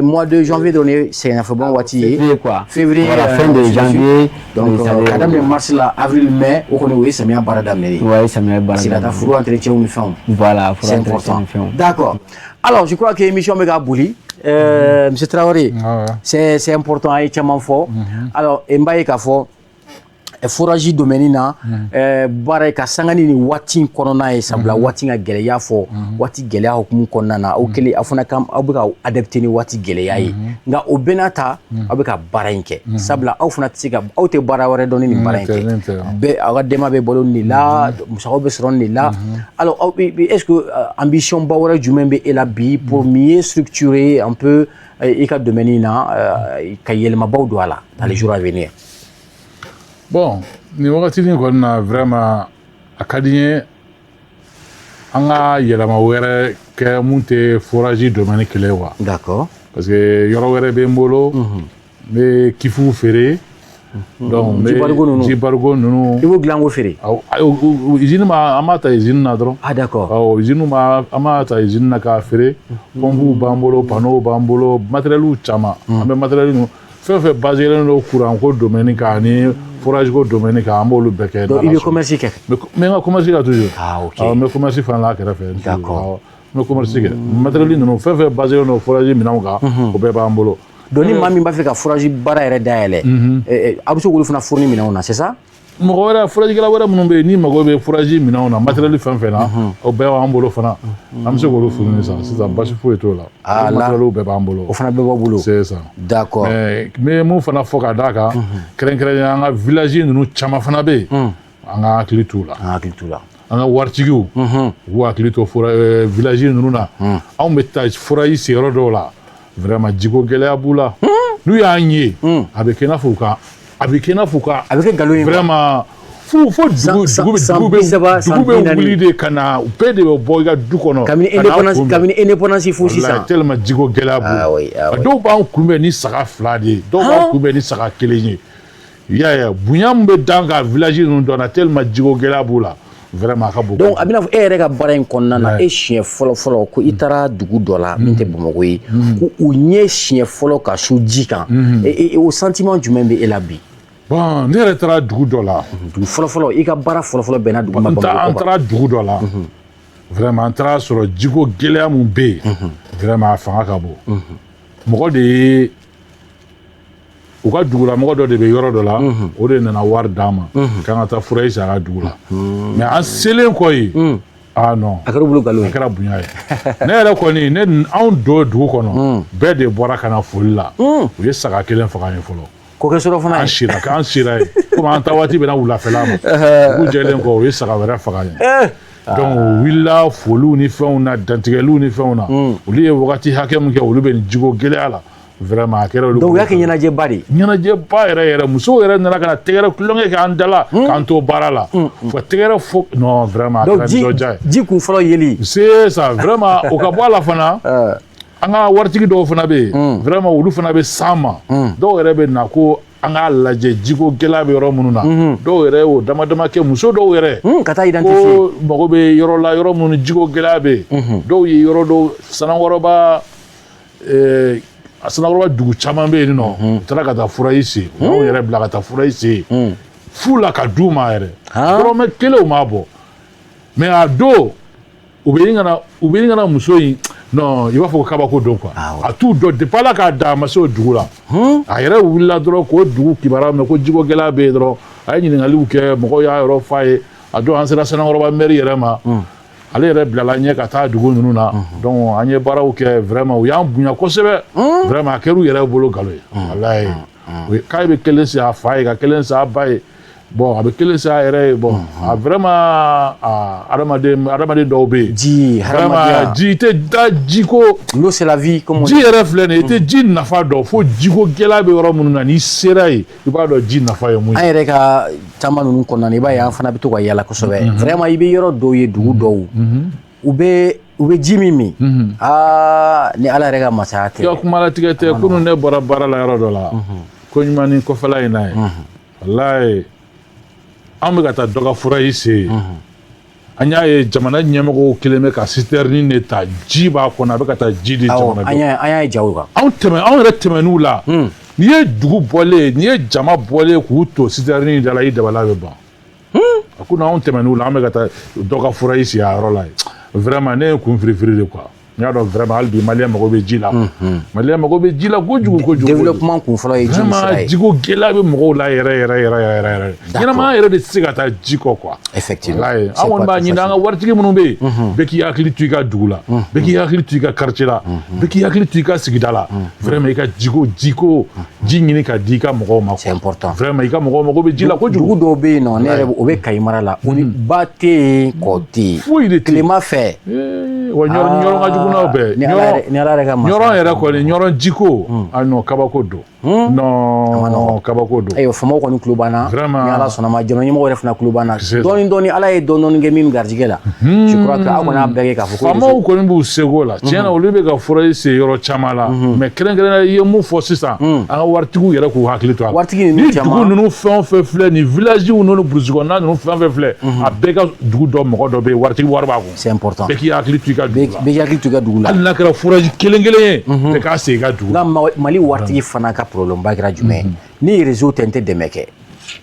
S1: mois de janvier dɔrɔn ye sɛnɛfɛbɔn waati ye février
S3: voilà fin de janvier
S1: donc ka daminɛ mars la avril mai o kɔni o ye samiya baara daminɛ ye
S3: ouais samiya baara
S1: parce que ka taa foro entretien ni fɛnw
S3: voilà
S1: c'est important d'accord alors je crois que émission bɛ ka boli monsieur Traoré c'est important a ye caman fɔ alors n b'a ye k'a fɔ forage domaine na baara ye ka sanga ni waati in kɔnɔna ye sabula waati ka gɛlɛya fɔ waati gɛlɛya hukumu kɔnɔna na aw kelen aw fana aw bɛ ka adapter ni waati gɛlɛya ye nka o bɛɛ n'a ta aw bɛ ka baara in kɛ sabula aw fana tɛ se ka aw tɛ baara wɛrɛ dɔn ni nin baara in kɛ bɛɛ aw ka denbaya bɛ balo nin de la musakaw bɛ sɔrɔ nin de la alors est-ce que ambition ba wɛrɛ jumɛn bɛ e la bi pour mieux structurer un peu i ka domaine na ka yɛlɛmabaw don a la dans les jours à venir
S2: bon nin wagati ni kɔni na vraiment a ka di n ye an ka yɛlɛma wɛrɛ kɛ mun tɛ forage domaine kelen wa
S1: d'accord
S2: parce que yɔrɔ wɛrɛ bɛ n bolo n bɛ kifuw feere donc n bɛ jibarigo ninnu
S1: i b'o dilan k'o feere
S2: usine ma an b'a ta usine na dɔrɔn
S1: ah d'accord
S2: usine ma an b'a ta usine na k'a feere pompiw b'an bolo panneaux b'an bolo matériel caman an bɛ matériel ninnu fɛn fɛn basé len don courant ko domaine kan ani forage ko domaine kan an b'olu bɛɛ kɛ
S1: donc i bɛ commerce kɛ
S2: mais n ka commerce kɛ toujours
S1: ah ok
S2: n bɛ commerce fana la kɛrɛfɛ
S1: d'accord
S2: n bɛ commerce kɛ matériel ninnu fɛn fɛn basé len don forage minɛnw kan o bɛɛ b'an bolo
S1: donc ni maa min b'a fɛ ka forage baara yɛrɛ dayɛlɛ a bɛ se k'olu fana fourni minɛnw na c'est ça
S2: mɔgɔ wɛrɛ foragekɛla wɛrɛ minnu bɛ yen ni mago bɛ forage minɛnw na matériel fɛn fɛn na o bɛɛ b'an bolo fana an bɛ se k'olu fourni sisan basi foyi t'o la matériel bɛɛ b'an bolo
S1: o fana bɛɛ b'aw bolo
S2: c'est ça
S1: d'accord
S2: mais n bɛ mun fana fɔ ka d'a kan kɛrɛnkɛrɛnnenya an ka village ninnu caman fana bɛ yen an ka hakili t'u la
S1: an hakili t'u la
S2: an ka waritigiw u k'u hakili to village ninnu na anw bɛ taa forage seyɔrɔ dɔw la vraiment jiko gɛlɛya b'u la n'u y'an ye a bɛ kɛ i n'a fɔ u ka a bɛ kɛ i n'a fɔ u ka
S1: a bɛ kɛ nkalon ye
S2: vraiment fo dugu bɛ wuli de ka na u bɛɛ de bɛ bɔ i ka du kɔnɔ
S1: kabini indépendance fo sisan
S2: tellement jiko gɛlɛya b'u la dɔw b'an kunbɛn ni saga 2 de ye dɔw b'an kunbɛn ni saga 1 ye i y'a ye bonya min bɛ d'an kan village ninnu dɔ la tellement jiko gɛlɛya b'u la vraiment a ka bon
S1: donc a bɛna fɔ e yɛrɛ ka baara in kɔnɔna na e siɲɛ fɔlɔ ko i taara dugu dɔ la min tɛ Bamakɔ ye ko u ɲɛ siɲɛ fɔlɔ ka so ji kan o sentiment jumɛn bɛ e la bi
S2: bon ne yɛrɛ taara dugu dɔ la
S1: dugu fɔlɔ i ka baara fɔlɔ bɛnna dugu ma Bamakɔ
S2: an taara dugu dɔ la vraiment an taara sɔrɔ jiko gɛlɛya mun bɛ yen vraiment a fanga ka bon mɔgɔ de ye u ka dugulamɔgɔ dɔ de bɛ yɔrɔ dɔ la o de nana wari d'an ma k'an ka taa fura san a ka dugu la mais an selen kɔ yen ah non
S1: a kɛra bolo galon
S2: a kɛra bonya ye ne yɛrɛ kɔni anw don dugu kɔnɔ bɛɛ de bɔra ka na foli la u ye saga kelen faga ye fɔlɔ
S1: ko kɛ sɔrɔ fana
S2: an sira ye komi an ta waati bɛna wulafɛla ma dugu jɛlen kɔ u ye saga wɛrɛ faga ye donc u wulila foliw ni fɛnw na dantigɛliw ni fɛnw na olu ye wagati hakɛ min kɛ olu bɛ nin jiko gɛlɛya la vraiment a kɛra olu
S1: donc u y'a kɛ ɲɛnajɛba de
S2: ɲɛnajɛba yɛrɛ musow yɛrɛ nana ka na tɛgɛrɛ kulonkɛ kɛ an da la k'an to baara la fo tɛgɛrɛ fo non vraiment a kɛra nisɔndiya ye
S1: ji kun fɔlɔ yeli
S2: c'est ça vraiment o ka bɔ a la fana an ka waritigi dɔw fana bɛ yen vraiment olu fana bɛ s'an ma dɔw yɛrɛ bɛ na ko an k'a lajɛ jiko gɛlɛya bɛ yɔrɔ minnu na dɔw yɛrɛ y'o dama dama kɛ muso dɔw yɛrɛ
S1: ka taa identifier
S2: ko mago bɛ yɔrɔ la yɔrɔ minnu jiko gɛlɛya bɛ yen dɔw ye yɔrɔ dɔw Sanankɔrɔba a Sanankɔrɔba dugu caman bɛ yen nɔ u taara ka taa fura yi sen u y'anw yɛrɛ bila ka taa fura yi sen fu la ka d'u ma yɛrɛ dɔrɔmɛ kelen u m'a bɔ mais a don u bɛ ɲini ka na muso in non i b'a fɔ ko kabako don quoi a t'u dɔn depuis Ala k'a da a ma se o dugu la a yɛrɛ wulila dɔrɔn k'o dugu kibaruya mɛn ko jiko gɛlɛya bɛ yen dɔrɔn a ye ɲininkaliw kɛ mɔgɔw y'a yɔrɔ f'a ye a don an sera Sanankɔrɔba mairie yɛrɛ ma ale yɛrɛ bilala ɲɛ ka taa dugu ninnu na donc an ye baaraw kɛ vraiment u y'an bonya kosɛbɛ vraiment a kɛra u yɛrɛ bolo nkalon ye walayi k'a bɛ kelen san a fa ye ka kelen san a ba ye bon a bɛ kelen san a yɛrɛ ye bon a vraiment adamaden dɔw bɛ yen
S1: ji
S2: vraiment ji i tɛ da jiko
S1: l'eau c'est la vie comme on
S2: ji yɛrɛ filɛ nin ye i tɛ ji nafa dɔn fo jiko gɛlɛya bɛ yɔrɔ minnu na n'i sera yen i b'a dɔn ji nafa ye mun ye
S1: an yɛrɛ ka taama ninnu kɔnɔna na i b'a ye an fana bɛ to ka yala kosɛbɛ vraiment i bɛ yɔrɔ dɔw ye dugu dɔw u bɛ ji min min ni Ala yɛrɛ ka masaya tɛ
S2: ya kuma latigɛ tɛ kunun ne bɔra baara la yɔrɔ dɔ la ko ɲuman ni kɔfɛla in na ye walayi an bɛ ka taa dɔ ka fura yi sen an y'a ye jamana ɲɛmɔgɔw kelen bɛ ka citerne de ta ji b'a kɔnɔ a bɛ ka taa ji di jamana
S1: an y'a ja o kan
S2: anw yɛrɛ tɛmɛn'u la n'i ye dugu bɔlen n'i ye jama bɔlen k'u to citerne da la i dabala bɛ ban a ko anw tɛmɛn'u la an bɛ ka taa dɔ ka fura yi sen a yɔrɔ la vraiment ne ye kun firifiri de quoi n y'a dɔn vraiment hali bi maliyɛn mago bɛ ji la maliyɛn mago bɛ ji la kojugu
S1: développement kun fɔlɔ ye ji min sira ye
S2: jiko gɛlɛya bɛ mɔgɔw la yɛrɛ ɲɛnamaya yɛrɛ de tɛ se ka taa ji kɔ quoi
S1: effectivement
S2: an kɔni b'a ɲini an ka waritigi minnu bɛ yen bɛɛ k'i hakili to i ka dugu la bɛɛ k'i hakili to i ka quartier la bɛɛ k'i hakili to i ka sigida la vraiment i ka jiko ji ɲini ka di i ka mɔgɔw ma
S1: c'est important
S2: vraiment i ka mɔgɔw mago bɛ ji la kojugu
S1: dugu dɔw bɛ yen nɔ ne yɛrɛ o bɛ Kayi mara la o ni ba tɛ yen kɔ tɛ yen
S2: foyi de tɛ
S1: tilema fɛ
S2: wa ɲɔrɔn ka jugu n'aw bɛɛ
S1: ni Ala yɛrɛ ka masaya
S2: ɲɔrɔn yɛrɛ kɔni ɲɔrɔn jiko non kabako don non kabako don
S1: ayiwa faamaw kɔni tulo b'an na
S2: vraiment
S1: ni Ala sɔnna ma jamana ɲɛmɔgɔ yɛrɛ fana tulo b'an na dɔɔni Ala ye dɔɔni kɛ min garijɛgɛ la je crois que aw kɔni y'a bɛɛ kɛ k'a fɔ ko
S2: faamaw kɔni b'u seko la tiɲɛ na olu bɛ ka fura yi sen yɔrɔ caman la mais kɛrɛnkɛrɛnnenya i ye mun fɔ sisan an ka waritigiw yɛrɛ k'u hakili to a la
S1: waritigi
S2: ni dugu ninnu fɛn o fɛn filɛ nin villagew ninnu burusi kɔnɔna ninnu fɛn o fɛn filɛ a bɛɛ ka dugu dɔ mɔgɔ dɔ bɛ yen waritigi wari b'a kun
S1: c'est important
S2: bɛɛ k'i hakili to i ka dugu la
S1: bɛɛ k'i hakili to i ka dugu la
S2: hali n'a kɛra furaji kelen ye bɛɛ k'a sen i ka dugu la
S1: nka Mali waritigi fana ka problème ba kɛra jumɛn ni réseau tɛ n tɛ dɛmɛ kɛ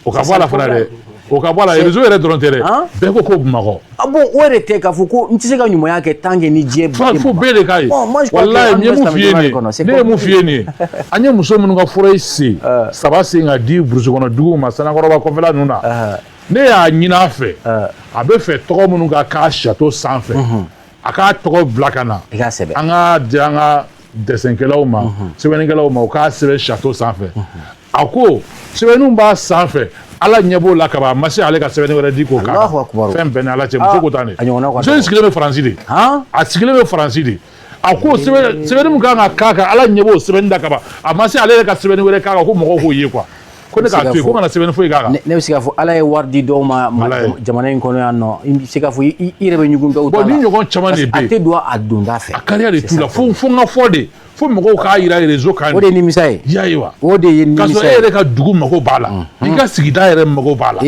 S2: o ka bɔ a la fana dɛ o ka bɔ a la réseau yɛrɛ dɔrɔn tɛ dɛ bɛɛ ko Bamakɔ
S1: bon o yɛrɛ tɛ k'a fɔ ko n tɛ se ka ɲumanya kɛ tant que ni diɲɛ
S2: fo bɛɛ de k'a ye walayi n ye mun f'i ye nin ye ne ye mun f'i ye nin ye an ye muso minnu ka fura yi sen saba sen ka di burusi kɔnɔ duguw ma Sanankɔrɔba kɔfɛla ninnu na ne y'a ɲini a fɛ a bɛ fɛ tɔgɔ minnu ka k'a château sanfɛ a k'a tɔgɔ bila ka na an k'a di an ka dɛsɛnkɛlaw ma sɛbɛnnikɛlaw ma u k'a sɛbɛn château sanfɛ a ko sɛbɛnninw b'a sanfɛ Ala ɲɛ b'o la kaban a ma se ale ka sɛbɛnni wɛrɛ di k'o k'a fɛn bɛɛ ni Ala cɛ muso ko tan de muso in sigilen bɛ Faransi de a sigilen bɛ Faransi de a ko sɛbɛnni min kan ka k'a kan Ala ɲɛ b'o sɛbɛnni da kaban a ma se ale yɛrɛ ka sɛbɛnni wɛrɛ k'a kan ko mɔgɔw k'o ye quoi ko ne k'a to yen ko kana sɛbɛnni foyi k'a kan
S1: ne bɛ se k'a fɔ Ala ye wari di dɔw ma jamana in kɔnɔ yan nɔ i bɛ se k'a fɔ i yɛrɛ bɛ ɲugun dɔw ta la
S2: bon ni ɲɔgɔn caman de bɛ yen
S1: a tɛ don a donda fɛ
S2: a kariya de t'u la fo n ka fɔ de fo mɔgɔw k'a yira réseau kan
S1: o de ye nimisa ye
S2: i y'a ye wa
S1: o de ye nimisa ye
S2: k'a sɔrɔ e yɛrɛ ka dugu mago b'a la i ka sigida yɛrɛ mago b'a la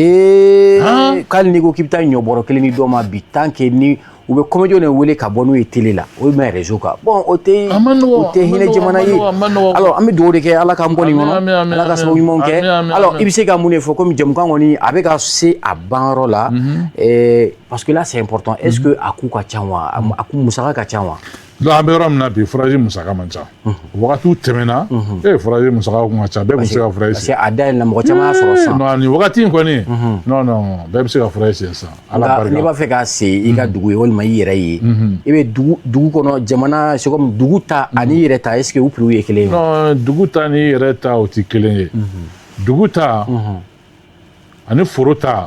S1: k'ali n'i ko k'i bɛ taa ɲɔ bɔrɔ kelen di dɔ ma bi tant que ni u bɛ comédien de wele ka bɔ n'u ye télé la o bɛ réseau kan bon o tɛ hinɛ jamana ye alors an bɛ dugawu de kɛ ala k'an bɔ nin kɔnɔ ala ka sababu ɲumanw kɛ alors i bɛ se ka mun de fɔ komi jamukan kɔni a bɛ ka se a banyɔrɔ la parce que là c'est important est-ce que a coût ka ca wa a coût musaka ka ca wa
S2: donc an bɛ yɔrɔ min na bi forazi musaka man ca wagatiw tɛmɛna forazi musaka kun ka ca bɛɛ kun se ka forazi
S1: parce que a dayɛlɛla mɔgɔ caman y'a sɔrɔ sisan
S2: non nin wagati in kɔni non bɛɛ bɛ se ka forazi sen sisan ala barika
S1: n'i b'a fɛ ka se i ka dugu ye walima i yɛrɛ ye i bɛ dugu kɔnɔ jamana c'est comme dugu ta ani i yɛrɛ ta est-ce que u prix ye kelen ye
S2: non dugu ta ni i yɛrɛ ta o tɛ kelen ye dugu ta ani foro ta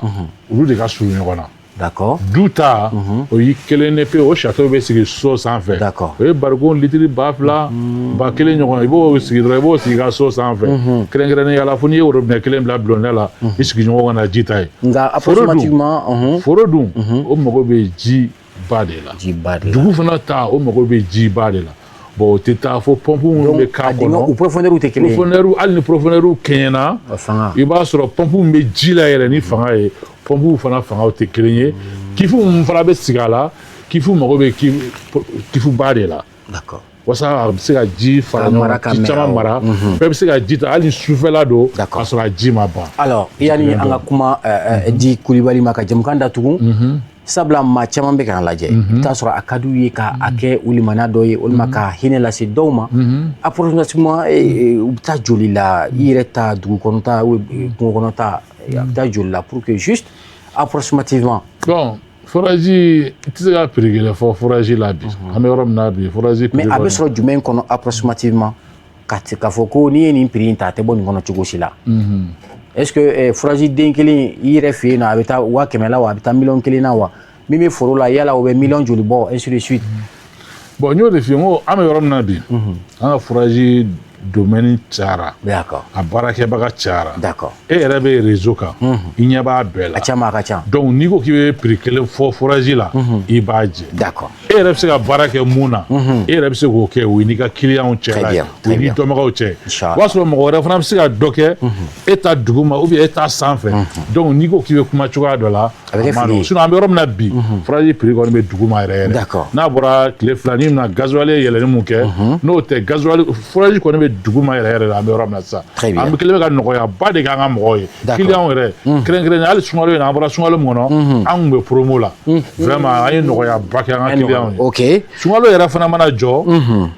S2: olu de ka surun ɲɔgɔn na
S1: d'accord
S2: du ta o y'i kelen ne pe o château bɛ sigi so sanfɛ
S1: d'accord
S2: o ye barikon litiri 2000 2000 ɲɔgɔn i b'o sigi dɔrɔn i b'o sigi ka so sanfɛ kɛrɛnkɛrɛnnenya la fo n'i ye robinet kelen bila bulonda la i sigi ɲɔgɔn kana ji ta ye
S1: nka approximativement
S2: foro dun o mago bɛ ji ba de la dugu fana ta o mago bɛ ji ba de la bon o tɛ taa fo pompe minnu bɛ k'a kɔnɔ
S1: u profondeur tɛ kelen ye
S2: profondeur hali ni profondeur kɛɲɛna i b'a sɔrɔ pompe bɛ ji la yɛrɛ ni fanga ye pompe fana fangaw tɛ kelen ye kifu min fana bɛ sigi a la kifu mago bɛ kifu ba de la
S1: d'accord
S2: walasa a bɛ se ka ji fara ɲɔgɔn kan ji caman mara bɛɛ bɛ se ka ji ta hali ni sufɛla don k'a sɔrɔ a ji ma ban
S1: alors yanni an ka kuma di Kulibali ma ka jamukan datugu sabula maa caman bɛ k'an lajɛ i bɛ taa sɔrɔ a ka d'u ye ka a kɛ u limaniya dɔ ye walima ka hinɛ lase dɔw ma approximativement u bɛ taa joli la i yɛrɛ ta dugu kɔnɔ ta kungo kɔnɔ ta a bɛ taa joli la pour que juste approximativement
S2: bon forazi i tɛ se ka prix kelen fɔ forazi la bi an bɛ yɔrɔ min na bi forazi
S1: mais a bɛ sɔrɔ jumɛn kɔnɔ approximativement ka fɔ ko n'i ye nin prix in ta a tɛ bɔ nin kɔnɔ cogo si la est-ce que forazi den kelen i yɛrɛ fɛ yen nɔ a bɛ taa 100,000 la wa a bɛ taa 1,000,000 na wa min bɛ foro la yala o bɛ 1,000,000 joli bɔ ainsi de suite
S2: bon n y'o de f'i ye n ko an bɛ yɔrɔ min na bi an ka forazi domaine cayara
S1: d'accord
S2: a baarakɛbaga cayara
S1: d'accord
S2: e yɛrɛ bɛ réseau kan i ɲɛ b'a bɛɛ la
S1: a caman a ka ca
S2: donc n'i ko k'i bɛ prix kelen fɔ forazi la i b'a jɛ
S1: d'accord
S2: e yɛrɛ bɛ se ka baara kɛ mun na e yɛrɛ bɛ se k'o kɛ o ye n'i ka clientw cɛ la ye o ye n'i dɔnbagaw cɛ o b'a sɔrɔ mɔgɔ wɛrɛ fana bɛ se ka dɔ kɛ e ta dugu ma ou bien e ta sanfɛ donc n'i ko k'i bɛ kuma cogoya dɔ la a ma nɔgɔn sinon an bɛ yɔrɔ min na bi forazi prix kɔni bɛ dugu ma yɛrɛ yɛrɛ n'a bɔra tile fila n'i bɛna gasoil yɛlɛnni mun kɛ n'o tɛ gasoil forazi kɔni bɛ dugu ma yɛrɛ yɛrɛ an bɛ yɔrɔ min na sisan an bɛ kelen bɛ ka nɔgɔya ba de k'an ka mɔgɔw ye client yɛrɛ kɛrɛnkɛrɛnnen hali sunkalo in na an bɔra sunkalo min kɔnɔ an kun bɛ promo la vraiment an ye nɔgɔya ba kɛ an ka client ye
S1: ok
S2: sunkalo yɛrɛ fana mana jɔ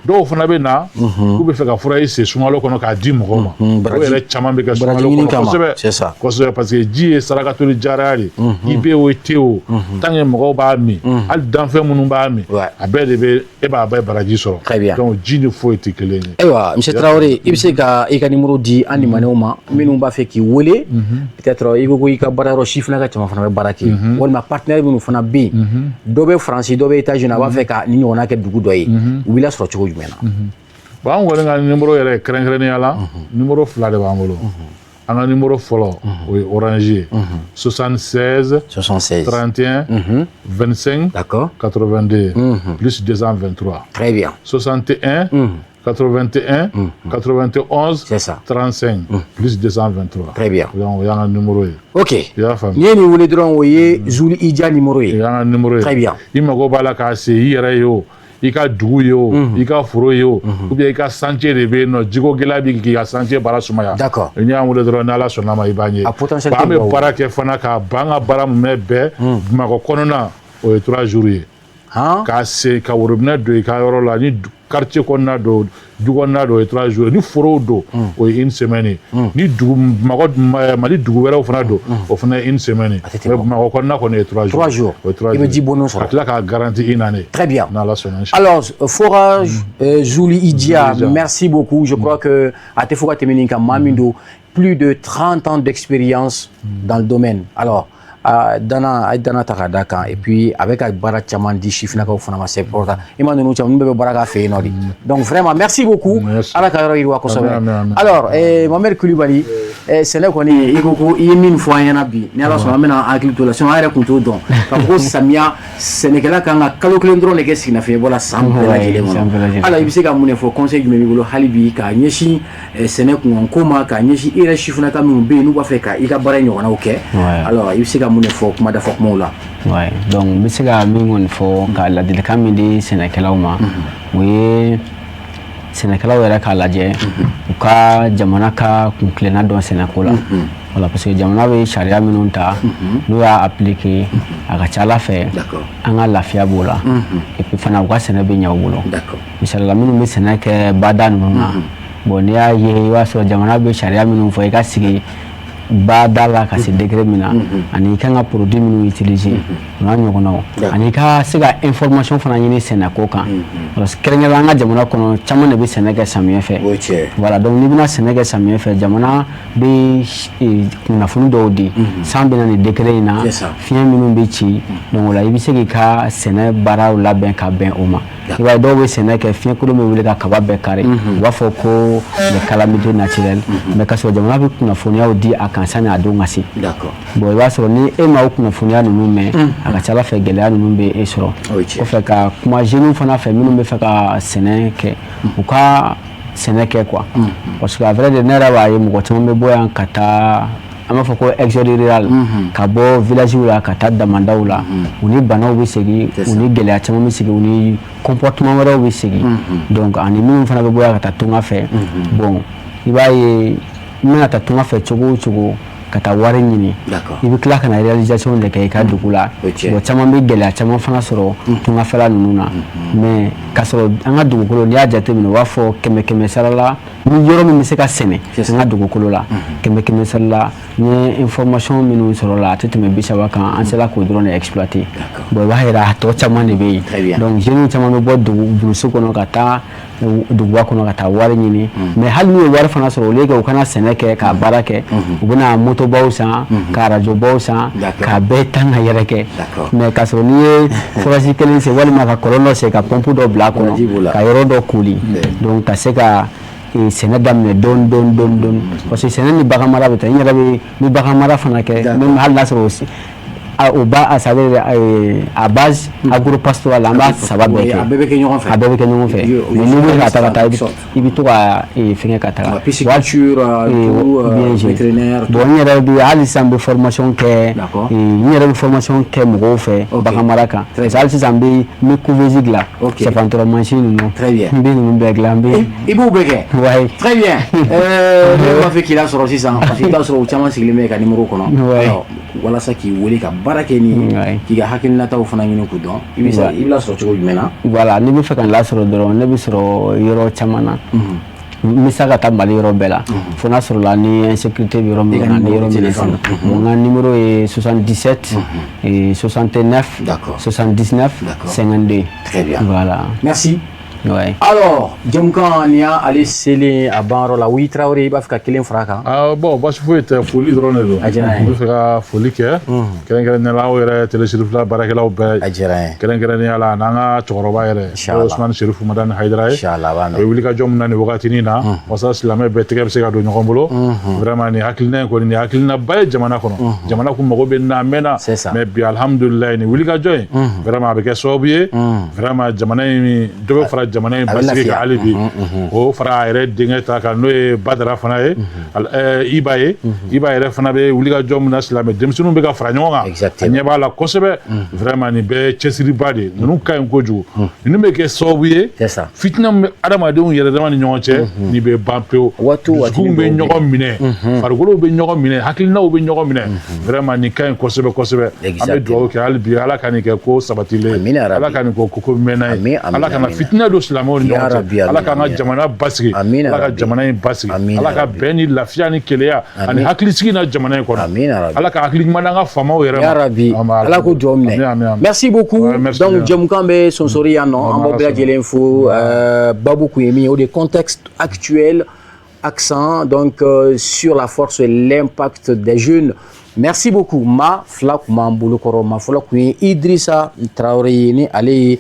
S2: dɔw fana bɛ na k'u bɛ fɛ ka forazi sen sunkalo kɔnɔ k'a di mɔgɔw ma o yɛrɛ caman bɛ kɛ sunkalo kɔnɔ kosɛbɛ kosɛbɛ parce que ji ye sarakatoli jariya de i bɛ o te o tant que mɔgɔw b'a min hali danfɛn minnu b'a min a bɛɛ de bɛ e b'a bɛɛ baraji sɔrɔ donc ji ni foyi tɛ kelen ye
S1: ayiwa monsieur Traoré i bɛ se ka i ka numéro di an limanɛw ma minnu b'a fɛ k'i wele peut-être i ko i ka baarayɔrɔ sifinnaka caman fana bɛ baara kɛ walima partenaire minnu fana bɛ yen dɔ bɛ Faransi dɔ bɛ États-Unis a b'a fɛ ka nin ɲɔgɔnna kɛ dugu dɔ ye u b'i lasɔrɔ cogo jumɛn na
S2: bon an kɔni ka numéro yɛrɛ kɛrɛnkɛrɛnnenya la numéro 2 de b'an bolo an ka numéro fɔlɔ o ye orange ye 76 31 25 82 plus 223
S1: très bien
S2: 61 81 91 35 plus 223
S1: très bien
S2: o y'an ka numéro ye
S1: ok
S2: i y'a faamu
S1: n'i ye nin wele dɔrɔn o ye Zuli Idja numéro ye
S2: o y'an ka numéro ye
S1: très bien
S2: i mago b'a la k'a se i yɛrɛ ye o i ka dugu ye o i ka foro ye o ou bien i ka chantier de bɛ yen nɔ jiko gɛlɛya bɛ k'i ka chantier baara sumaya
S1: d'accord
S2: n'i y'an wele dɔrɔn n'Ala sɔnna ma i b'an ye
S1: a potentiel
S2: an bɛ baara kɛ fana k'a ban an ka baara mun bɛ bɛɛ Bamakɔ kɔnɔna o ye 3 jours ye k'a se ka worobinɛ don i ka yɔrɔ la ni quartier kɔnɔna don du kɔnɔna don o ye 3 jours ni forow don o ye 1 semaine ye ni Mali dugu wɛrɛw fana don o fana ye 1 semaine ye mais Bamakɔ kɔnɔna kɔni ye 3 jours o ye 3 jours i bɛ ji bɔnni sɔrɔ ka tila k'a garanti i nane
S1: très bien
S2: n'Ala sɔnna
S1: alors forage Zuli Idja merci beaucoup je crois que a tɛ fo ka tɛmɛ nin kan maa min don plus de 30 ans d'expérience dans le domaine alors dana ta ka da kan et puis avec ka baara caman di sifinnakaw fana ma c'est important i ma ninnu caman ninnu bɛɛ bɛ baara k'a fɛ yen nɔ de donc vraiment merci beaucoup ala ka yɔrɔ yiriwa kosɛbɛ alors Mohamed Kulibali sɛnɛ kɔni i ko ko i ye min fɔ an ɲɛna bi ni ala sɔnna an bɛna hakili to la sinon an yɛrɛ tun t'o dɔn k'a fɔ ko samiya sɛnɛkɛla kan ka kalo kelen dɔrɔn de kɛ siginafiyɛnbɔ la san bɛɛ lajɛlen kɔnɔ ala i bɛ se ka mun de fɔ conseil jumɛn b'i bolo hali bi k'a ɲɛsin sɛnɛ kunkanko ma k'a ɲɛsin i yɛrɛ sifinnaka minnu bɛ yen n'u b'a fɛ ka i ka baara ɲɔgɔnnaw kɛ alors i bɛ se ka mun de fɔ kuma dafa kumaw la.
S3: Ouais, donc n bɛ se ka min kɔni fɔ ka ladilikan min di sɛnɛkɛlaw ma o ye sɛnɛkɛlaw yɛrɛ k'a lajɛ u ka jamana ka kunkilenna dɔn sɛnɛko la voilà parce que jamana bɛ sariya minnu ta n'u y'a appliquer a ka ca Ala fɛ an ka lafiya b'o la et puis fana u ka sɛnɛ bɛ ɲɛ u bolo misalila minnu bɛ sɛnɛ kɛ bada ninnu na bon n'i y'a ye i b'a sɔrɔ jamana bɛ sariya minnu fɔ i ka sigi bada la ka se degré min na ani i kan ka produit minnu utiliser o n'a ɲɔgɔnnaw ani i ka se ka information fana ɲini sɛnɛko kan parce que kɛrɛnkɛrɛnnenya an ka jamana kɔnɔ caman de bɛ sɛnɛ kɛ samiyɛ fɛ voilà donc n'i bɛna sɛnɛ kɛ samiyɛ fɛ jamana bɛ kunnafoni dɔw di san bɛna nin degré in na fiɲɛ minnu bɛ ci donc o la i bɛ se k'i ka sɛnɛ baaraw labɛn ka bɛn o ma i b'a ye dɔw bɛ sɛnɛ kɛ fiɲɛ kolon bɛ wuli ka kaba bɛɛ kari u b'a fɔ ko les calamités naturelles mais ka sɔrɔ jamana bɛ kunnafoniyaw di a kan sani a don ka se bon i b'a sɔrɔ ni e ma o kunnafoniya ninnu mɛn a ka ca Ala fɛ gɛlɛya ninnu bɛ e sɔrɔ kɔfɛ ka kuma jeunes fana fɛ minnu bɛ fɛ ka sɛnɛ kɛ u ka sɛnɛ kɛ quoi parce que à vrai dire ne yɛrɛ b'a ye mɔgɔ caman bɛ bɔ yan ka taa an b'a fɔ ko exode rural ka bɔ village la ka taa damandaw la u ni banaw bɛ segin u ni gɛlɛya caman bɛ segin u ni comportement wɛrɛw bɛ segin donc ani minnu fana bɛ bɔ yan ka taa tunga fɛ bon i b'a ye n bɛna taa tunga fɛ cogo o cogo ka taa wari ɲini i bɛ tila ka na réalisation de kɛ i ka dugu la bon caman bɛ gɛlɛya caman fana sɔrɔ tungafɛla ninnu na mais ka sɔrɔ an ka dugukolo n'i y'a jateminɛ u b'a fɔ 100 sara la ni yɔrɔ min bɛ se ka sɛnɛ an ka dugukolo la 100 sara la n ye information minnu sɔrɔ la a tɛ tɛmɛ 30 kan an sera k'o dɔrɔn de exploiter bon i b'a yira a tɔ caman de bɛ yen donc jeunes caman bɛ bɔ burusi kɔnɔ ka taa duguba kɔnɔ ka taa wari ɲini mais hali n'u ye wari fana sɔrɔ au lieu que u kana sɛnɛ kɛ ka baara kɛ u bɛna motobaw san ka rajobaw san ka bɛɛ tan ka yɛrɛ kɛ mais ka sɔrɔ n'i ye forage kelen sen walima ka kɔlɔn dɔ sen ka pompe dɔ bila a kɔnɔ ka yɔrɔ dɔ koli donc ka se ka sɛnɛ daminɛ dɔɔni parce que sɛnɛ ni bagan mara bɛ taa n yɛrɛ bɛ ni bagan mara fana kɛ même hali n'a sɔrɔ au bas à savoir à base agropastoral an b'a saba bɛɛ kɛ a bɛɛ bɛ kɛ ɲɔgɔn fɛ mais n'i bɛ ka taa i bɛ to ka fɛngɛ ka taga
S1: pisciculture vétérinaire
S3: bon n yɛrɛ bɛ hali sisan n bɛ formation kɛ n yɛrɛ bɛ formation kɛ mɔgɔw fɛ bagan mara kan parce que hali sisan n bɛ couveuse dilan sɛfantɔrɔ mansin ninnu n bɛ ninnu bɛɛ dilan n bɛ
S1: i b'o bɛɛ kɛ
S3: ouais
S1: très bien ne b'a fɛ k'i lasɔrɔ sisan parce que i b'a sɔrɔ u caman sigilen bɛ ka numéro kɔnɔ walasa k'i wele ka baara kɛ ni k'i ka hakilinataw fana ɲini k'u dɔn i bɛ lasɔrɔ cogo jumɛn na
S3: voilà ni bɛ fɛ ka n lasɔrɔ dɔrɔn ne bɛ sɔrɔ yɔrɔ caman na n bɛ se ka taa Mali yɔrɔ bɛɛ la fo n'a sɔrɔla ni insécurité bɛ yɔrɔ min na ni yɔrɔ min na n ka numéro ye 77 69 79 52
S1: très bien
S3: voilà
S1: merci.
S3: Ouais.
S1: Alors, Djemkan ni y'a ale selen a ban yɔrɔ la Wuyi Traoré i b'a fɛ ka kelen fara a kan.
S2: Bon basi foyi tɛ foli dɔrɔn de don.
S1: A diyara n ye.
S2: N bɛ fɛ ka foli kɛ. Kɛrɛnkɛrɛnnenya la aw yɛrɛ télé Serifula baarakɛlaw bɛɛ. A
S1: diyara n ye.
S2: Kɛrɛnkɛrɛnnenya la n'an ka cɛkɔrɔba yɛrɛ. Inchallah. Ousmane Chérif Madani Haidara ye.
S1: Inchallah a b'a mɛn.
S2: O ye wulikajɔ min na nin wagatinin na. Walasa silamɛ bɛɛ tɛgɛ bɛ se ka don ɲɔgɔn bolo. Vraiment nin hakilina in kɔni nin hakilinaba ye jamana kɔnɔ. Jamana kun mago bɛ nin na a mɛnna.
S1: C'est ça.
S2: Mais bi alhamdulilayi nin wulikajɔ in. Vraiment a bɛ kɛ sababu ye. Vraiment jamana in dɔ bɛ fara jamana in basigi kan hali bi. O fara a yɛrɛ denkɛ ta kan n'o ye Badara fana ye. Iba ye. Iba yɛrɛ fana bɛ wulikajɔ min na silamɛ denmisɛnninw bɛ ka fara ɲɔgɔn kan.
S1: Exactement.
S2: A ɲɛ b'a la kosɛbɛ. Vraiment nin bɛɛ ye cɛsiriba de ye. Ninnu ka ɲi kojugu. Ninnu bɛ kɛ sababu ye.
S1: C'est ça.
S2: Fitina min bɛ adamadenw yɛrɛ dama ni ɲɔgɔn cɛ nin bɛ ban pewu. Dusukun bɛ ɲɔgɔn minɛ. Farikolo bɛ ɲɔgɔn minɛ. Hakilinaw bɛ ɲɔgɔn minɛ. Vraiment nin ka ɲi kosɛbɛ kosɛbɛ. An bɛ dugawu kɛ hali bi Ala ka nin kɛ ko sabatilen. Ala ka nin kɛ ko mɛnna ye. Ala kana fitina don silamɛw ni ɲɔgɔn cɛ. Ala k'an ka jamana basigi. Ala ka jamana in basigi. Ala ka bɛn ni lafiya ni keleya ani hakilisigi na jamana in kɔnɔ. Ala ka hakili ɲuman d'an ka faamaw yɛrɛ ma.
S1: Ya Rabbi. Ala k'o duwawu minɛ. Merci beaucoup. Donc Djemkan bɛ sonsori yan nɔ. An b'aw bɛɛ lajɛlen fo. Babu kun ye min ye o de contexte actuel accent donc sur la force et l'impact des jeunes. Merci beaucoup. Ma fila kun b'an bolo kɔrɔ ma fɔlɔ kun ye Idrissa Traoré ye ni ale ye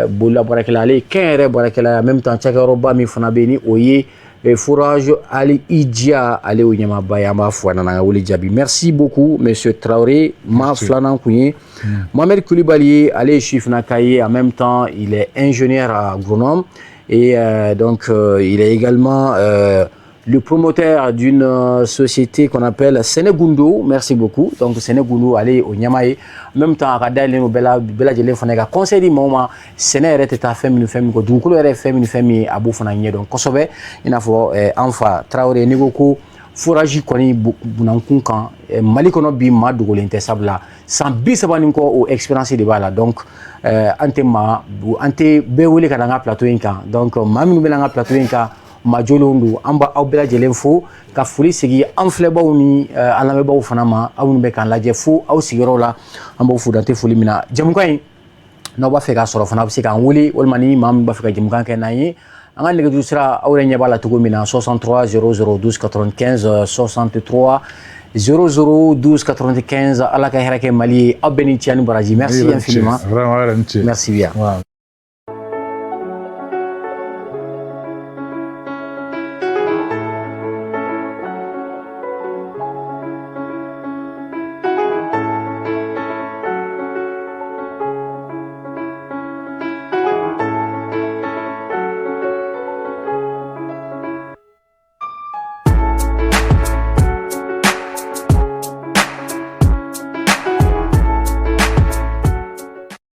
S1: bolola baarakɛla ale ye kɛnyɛrɛ baarakɛla en même temps cakɛyɔrɔba min fana bɛ yen ni o ye Forage Ali Idjia ale y'o ɲɛmaaba ye an b'a fo a nana an ka wele jaabi. Merci beaucoup monsieur Traoré. Ma filanan kun ye Mohamed Koulibaly ale ye sifinnaka ye en même temps il est ingénieur agronome et donc il est également le promoteur d'une société qu'on appelle Sénégundo. Merci beaucoup. Donc Sénégundo, allez au Niamaye. En même temps, à Kadai, nous bella jelen fana ka conseil di moment Séné rete ta femme ko dukulu ere femme abu fana nye donc kosobe ina fo enfa Traoré ni ko foraji koni bunankun kan Mali kono bi ma dogolen te sabla sans bi sabani ko o expérience de bala donc ante be wele kana nga plateau inka donc mami be nga plateau inka majolondu amba aw bela jelen fo ka foli sigi an filɛbaw ni an lamɛnbaw fana ma aw minnu bɛ k'an lajɛ fo aw sigiyɔrɔ la an b'aw fo dante foli min na jamukan in n'aw b'a fɛ k'a sɔrɔ fana a bɛ se k'an wele walima ni maa min b'a fɛ ka jamukan kɛ n'an ye an ka nɛgɛjuru sira aw yɛrɛ ɲɛ b'a la cogo min na 63 00 12 95 63 00 12 95 ala ka hɛrɛ kɛ Mali ye aw bɛɛ ni ce ani baraji merci infiniment
S2: vraiment
S1: merci bien.